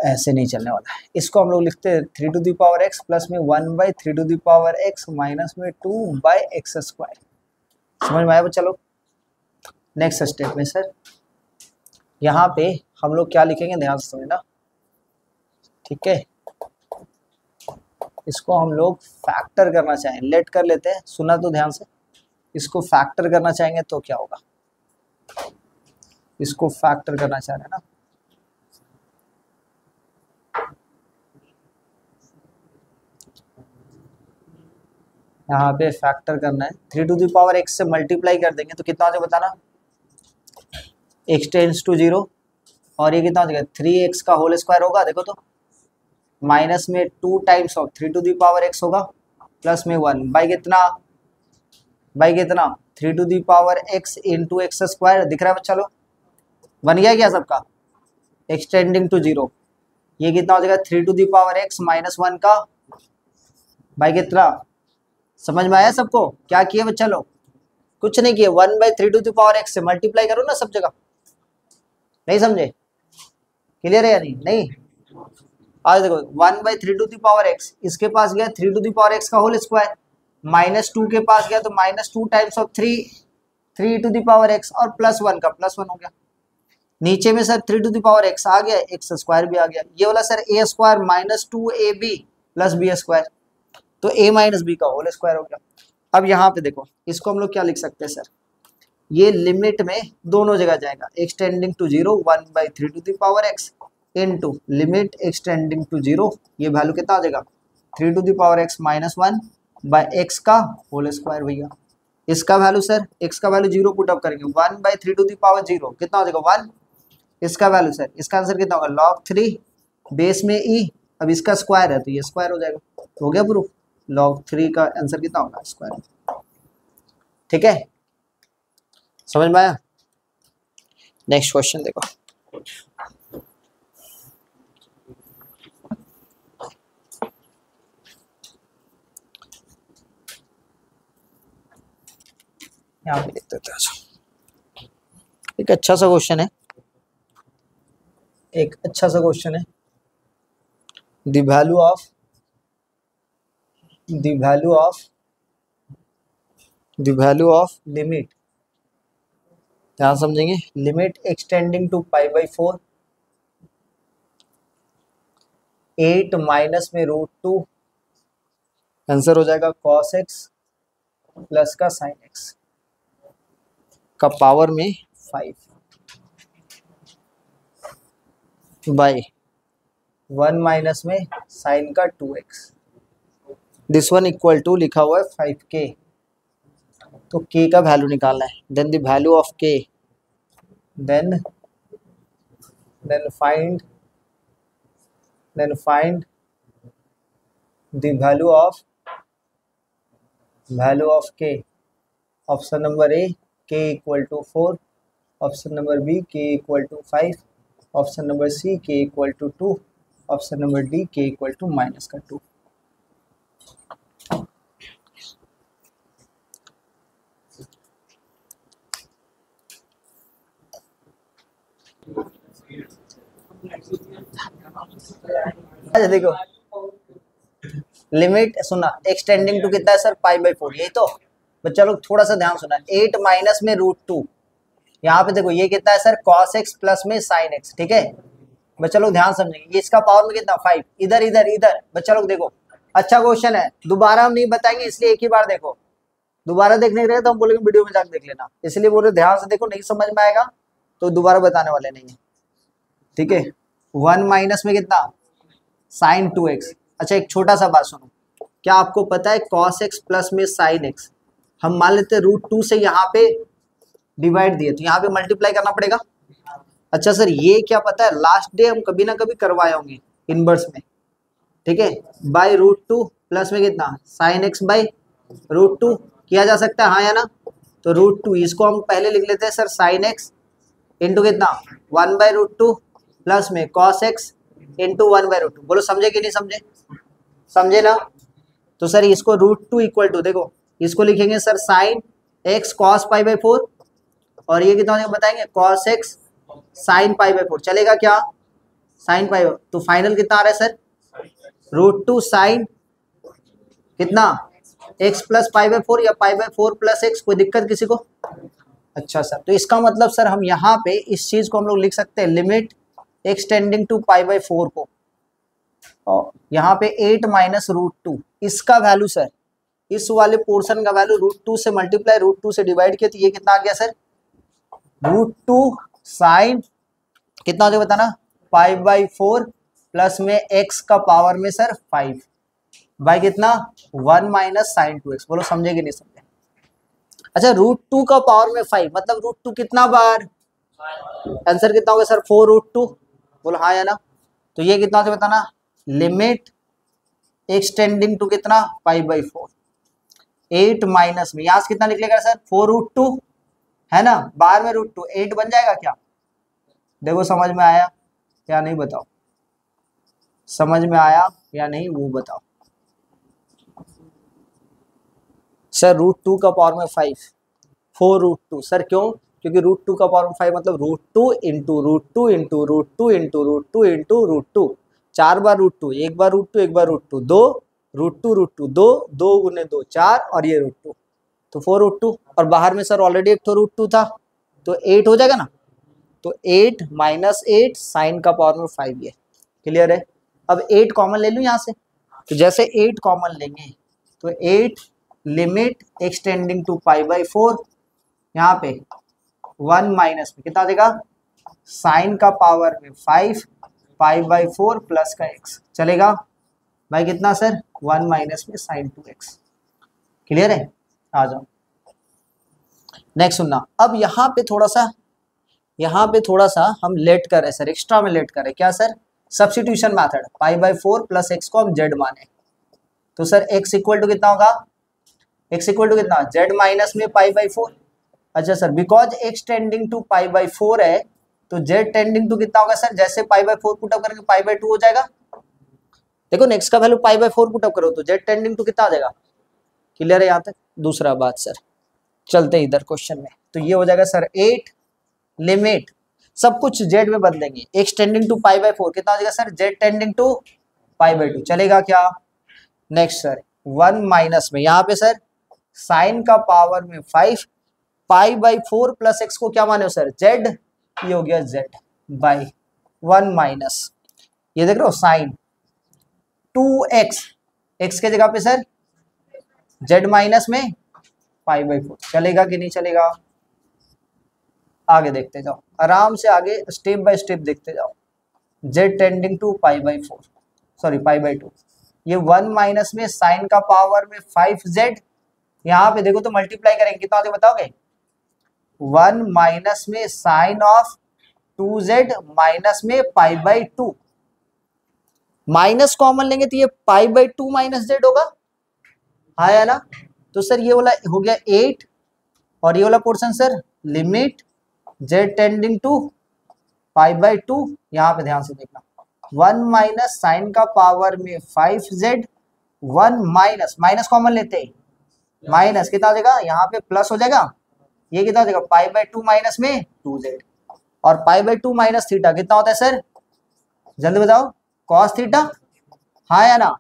ऐसे नहीं चलने वाला है। इसको हम लोग लिखते हैं 3 to the power x plus में 1/3 to the power x minus में 2/x²। समझ में आया बच्चा लोग? नेक्स्ट स्टेप में सर यहाँ पे हम लोग क्या लिखेंगे, ध्यान से समझना, ठीक है। इसको हम लोग फैक्टर करना चाहेंगे, लेट कर लेते हैं, सुना तो ध्यान से। इसको फैक्टर करना चाहेंगे तो क्या होगा, इसको फैक्टर करना चाह रहे हैं ना, यहाँ पे फैक्टर करना है। 3 टू द पावर x से मल्टीप्लाई कर देंगे तो कितना हो जाएगा बताना, x टेंड्स टू 0 और ये कितना हो जाएगा 3x का होल स्क्वायर होगा। देखो तो माइनस में 2 times of 3 to the power x होगा प्लस में 1 बाई कितना 3 to the power x into x²। दिख रहा है बच्चा लोग, बन गया क्या सबका, एक्सटेंडिंग टू 0। ये कितना हो जाएगा 3 to the power x minus 1 का बाई कितना, समझ में आया सबको? क्या किए बच्चा लोग, कुछ नहीं किए, 1/3 टू द पावर x से मल्टीप्लाई करो ना सब जगह। नहीं समझे? क्लियर है या नहीं? आज देखो 1/3 टू द पावर x, इसके पास गया 3 टू द पावर x का होल स्क्वायर, -2 के पास गया तो -2 times of 3 to the power x और +1 का +1 हो गया। नीचे में sir 3 to the power x आ गया, x² भी आ गया। ये वाला sir a² -2ab plus b², तो a माइनस बी का होल स्क्वायर हो गया। अब यहाँ पे देखो, इसको हम लोग क्या लिख सकते हैं सर, ये लिमिट में दोनों जगह जाएगा, extending to 0 1/3 to the power x into limit extending to 0, ये वैल्यू कितना आ जाएगा 3 to the power x minus 1 by x का होल स्क्वायर भैया। इसका वैल्यू सर, x का वैल्यू 0 पुट अप करेंगे, 1/3 टू द पावर 0 कितना हो जाएगा 1। इसका वैल्यू सर, इसका आंसर कितना होगा log 3 बेस में e, अब इसका स्क्वायर है तो ये स्क्वायर हो जाएगा, हो गया प्रूफ। log 3 का आंसर कितना होगा स्क्वायर। ठीक है, समझ में आया? नेक्स्ट क्वेश्चन देखो, यहाँ पे लिख देते हैं। एक अच्छा सा क्वेश्चन है, एक अच्छा सा क्वेश्चन है, द वैल्यू ऑफ लिमिट, ध्यान समझेंगे, लिमिट एक्सटेंडिंग टू π/4 8 माइनस में √2, आंसर हो जाएगा cos x प्लस का sin x का पावर में 5 बाय 1 माइनस में sin का 2x, this one equal to लिखा हुआ है 5k, तो k का वैल्यू निकालना है। Then the value of k, then find the value of k। Option number A k equal to 4, option number B k equal to 5, option number C k equal to 2, option number D k equal to -2। अच्छा देखो, limit सुना extending to कितना है sir π/4, यही तो बच्चा लोग थोड़ा सा ध्यान सुना, 8 माइनस में √2, यहाँ पे देखो ये कितना है सर cos x प्लस में sin x। ठीक है बच्चा लोग ध्यान समझेंगे, ये इसका पावर में कितना 5, इधर इधर इधर। बच्चा लोग देखो अच्छा क्वेश्चन है, दोबारा हम नहीं बताएंगे इसलिए एक ही बार देखो, दोबारा देखने रहे तो हम बोलेंगे वीडियो में जाकर देख लेना, इसलिए बोल रहे ध्यान से देखो, नहीं समझ में आएगा तो दोबारा बताने वाले नहीं है। ठीक है, 1 माइनस में कितना sin 2x। अच्छा एक छोटा सा बात सुनो, क्या आपको पता है cos x प्लस में sin x, हम मान लेते हैं √2 से यहाँ पे डिवाइड दिए तो यहाँ पे मल्टीप्लाई करना पड़ेगा। अच्छा सर ये क्या पता है, लास्ट डे हम कभी ना कभी करवाए होंगे इनवर्स में। ठीक है, बाई √2 प्लस में कितना sin x बाई √2 किया जा सकता है, हाँ या ना? तो √2 इसको हम पहले लिख लेते हैं सर sin x इंटू कितना 1/√2 प्लस में cos x इंटू 1/√2। बोलो समझे कि नहीं समझे? समझे ना? तो सर इसको √2 इक्वल टू, देखो इसको लिखेंगे सर sin x cos π/4 और ये कितना बताएंगे cos x sin π/4, चलेगा क्या? साइन पाई, तो फाइनल कितना आ रहा है सर, √2 साइन कितना x प्लस पाई बाई 4 या पाई बाई 4 प्लस एक्स, कोई दिक्कत किसी को? अच्छा सर, तो इसका मतलब सर हम यहाँ पे इस चीज को हम लोग लिख सकते हैं limit x tending to pi by 4 को, और यहाँ पे 8 माइनस √2, इसका वैल्यू सर, इस वाले पोर्शन का वैल्यू √2 से मल्टीप्लाई √2 से डिवाइड किया, तो ये कितना आ गया सर, √2 साइन कितना हो जाएगा बताना, पाई बाई 4 प्लस में x का पावर में सर 5 बाई कितना 1 माइनस साइन 2x, बोलो समझे कि नहीं समझे? अच्छा √2 का पावर में 5 मतलब √2 कितना बार, आंसर कितना होगा सर 4√2, बोलो हाँ या ना? तो ये कितना होता बताना, लिमिट x टेंडिंग टू कितना पाई बाई 4, 8 माइनस में यहाँ से कितना निकलेगा सर 4√2 है ना, बाहर में √2 8 बन जाएगा क्या? देखो समझ में आया या नहीं बताओ, समझ में आया या नहीं वो बताओ। सर √2 का पावर में 5 4√2 सर, क्यों? क्योंकि √2 का पावर में 5 मतलब √2 इंटू √2 इंटू √2 इंटू √2 इंटू √2, 4 बार √2, एक बार √2 एक बार √2, 2 √2 2 2 गुने 2 4 और ये √2, तो 4√2, और बाहर में सर ऑलरेडी एक तो √2 था तो 8 हो जाएगा ना, तो 8 माइनस 8 साइन का पावर में 5, ये क्लियर है? अब 8 कॉमन ले लूँ यहाँ से, तो जैसे 8 कॉमन लेंगे तो 8 limit x tending to pi by 4, यहाँ पे 1 माइनस में कितना देगा, साइन का पावर में 5 पाई बाई 4 प्लस का x, चलेगा भाई कितना सर 1 माइनस में साइन 2x, क्लियर है? आ जाओ नेक्स्ट सुनना। अब यहाँ पे थोड़ा सा हम लेट कर रहे सर, एक्स्ट्रा में लेट कर रहे, क्या sir, substitution method, pi by 4 plus x को हम z माने, तो सर x इक्वल टू कितना होगा, x इक्वल टू कितना z माइनस में पाई बाई 4। अच्छा sir because x tending to pi by 4 है तो z टेंडिंग टू कितना होगा सर, जैसे पाई बाई 4 पुटअप करेंगे पाई बाई 2 हो जाएगा, देखो नेक्स्ट का वैल्यू पाई बाई 4 पुटअप करो तो z टेंडिंग टू कितना आ जाएगा, क्लियर है यहाँ तक? दूसरा बात सर, चलते इधर क्वेश्चन में, तो ये हो जाएगा सर 8 लिमिट, सब कुछ z में बदलेंगे, x tending to pi by 4 कितना हो जाएगा sir, z tending to pi by 2, चलेगा क्या? नेक्स्ट सर 1 माइनस में यहाँ पे सर साइन का पावर में 5 पाई बाई 4 प्लस एक्स को क्या माने हो सर, z, ये हो गया z बाई 1 माइनस, ये देख रहे हो साइन 2x, x के जगह पे सर z माइनस में पाई बाई 4, चलेगा कि नहीं चलेगा? आगे देखते जाओ, आराम से आगे स्टेप बाय स्टेप देखते जाओ, z tending to pi by 4 sorry pi by 2, ये 1 माइनस में साइन का पावर में 5z, यहाँ पे देखो तो मल्टीप्लाई करेंगे कितना होता है बताओगे, 1 माइनस में साइन ऑफ 2z माइनस में पाई बाई 2, माइनस कॉमन लेंगे तो ये पाई बाई 2 माइनस z होगा, हाँ या ना? तो सर ये वाला हो गया 8 और ये वाला portion sir limit z tending to pi by 2, यहाँ पे ध्यान से देखना 1 माइनस साइन का पावर में 5z, 1 माइनस माइनस कॉमन लेते हैं, माइनस कितना हो जाएगा, यहाँ पे प्लस हो जाएगा, ये कितना हो जाएगा पाई बाई 2 माइनस में 2z, और पाई बाई 2 माइनस थीटा कितना होता है सर, जल्दी बताओ, कॉस थीटा, हाँ या ना?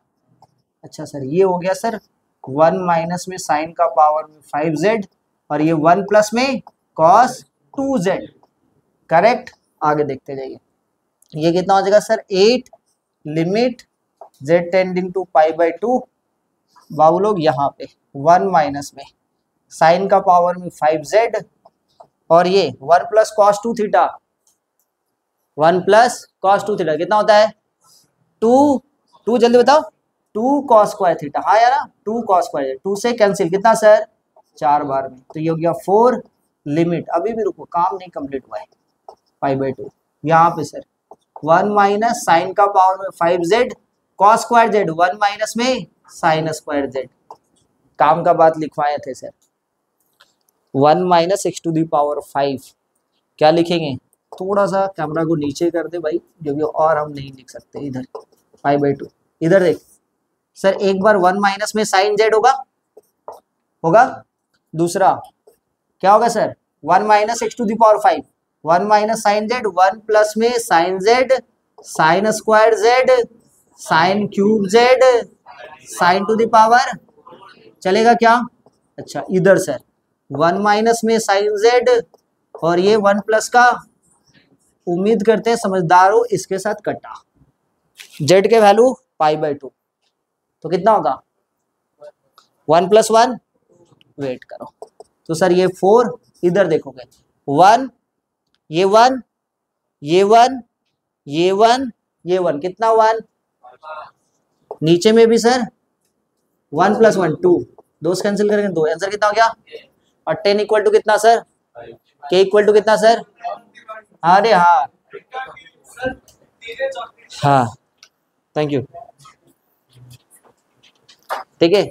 अच्छा सर ये हो गया सर 1 माइनस में साइन का पावर में 5z और ये 1 प्लस में कॉस 2z, करेक्ट? आगे देखते जाइए, ये कितना हो जाएगा sir 8 limit z tending to pi by 2, बाबू लोग यहाँ पे 1 माइनस में साइन का पावर में 5z और ये 1 plus cos 2 theta, 1 plus cos 2 theta कितना होता है 2 जल्दी बताओ, 2 कॉस स्क्वायर थीटा, हाँ यार 2 कॉस स्क्वायर, 2 से कैंसिल कितना सर 4 बार में, तो ये हो गया 4 लिमिट, अभी भी रुको काम नहीं कंप्लीट हुआ है, पाई बाई 2, यहाँ पे सर 1 माइनस साइन का पावर में 5z cos square z, 1 minus में साइन स्क्वायर z, काम का बात लिखवाए थे sir, 1 minus x to the power 5, क्या लिखेंगे, थोड़ा सा कैमरा को नीचे कर दे भाई, क्योंकि और हम नहीं लिख सकते, इधर पाई बाई 2, इधर देख सर, एक बार 1 माइनस में साइन z होगा, दूसरा क्या होगा sir 1 minus x to the power 5, 1 minus sine z, 1 plus में sine z sine square z, sine cube z, sine to the power, चलेगा क्या? अच्छा इधर सर 1 माइनस में साइन जेड और ये 1 प्लस का, उम्मीद करते हैं समझदार हो, इसके साथ कटा, जेड के वैल्यू π/2, तो कितना होगा 1 + 1, वेट करो, तो सर ये 4, इधर देखोगे 1, ये 1, ये 1, ये 1, ये 1, कितना 1, नीचे में भी सर 1 + 1 2, दो कैंसिल करेंगे 2, आंसर कितना हो गया? और 10 इक्वल टू कितना सर? k इक्वल टू कितना सर? अरे हाँ हाँ, थैंक यू, ठीक है।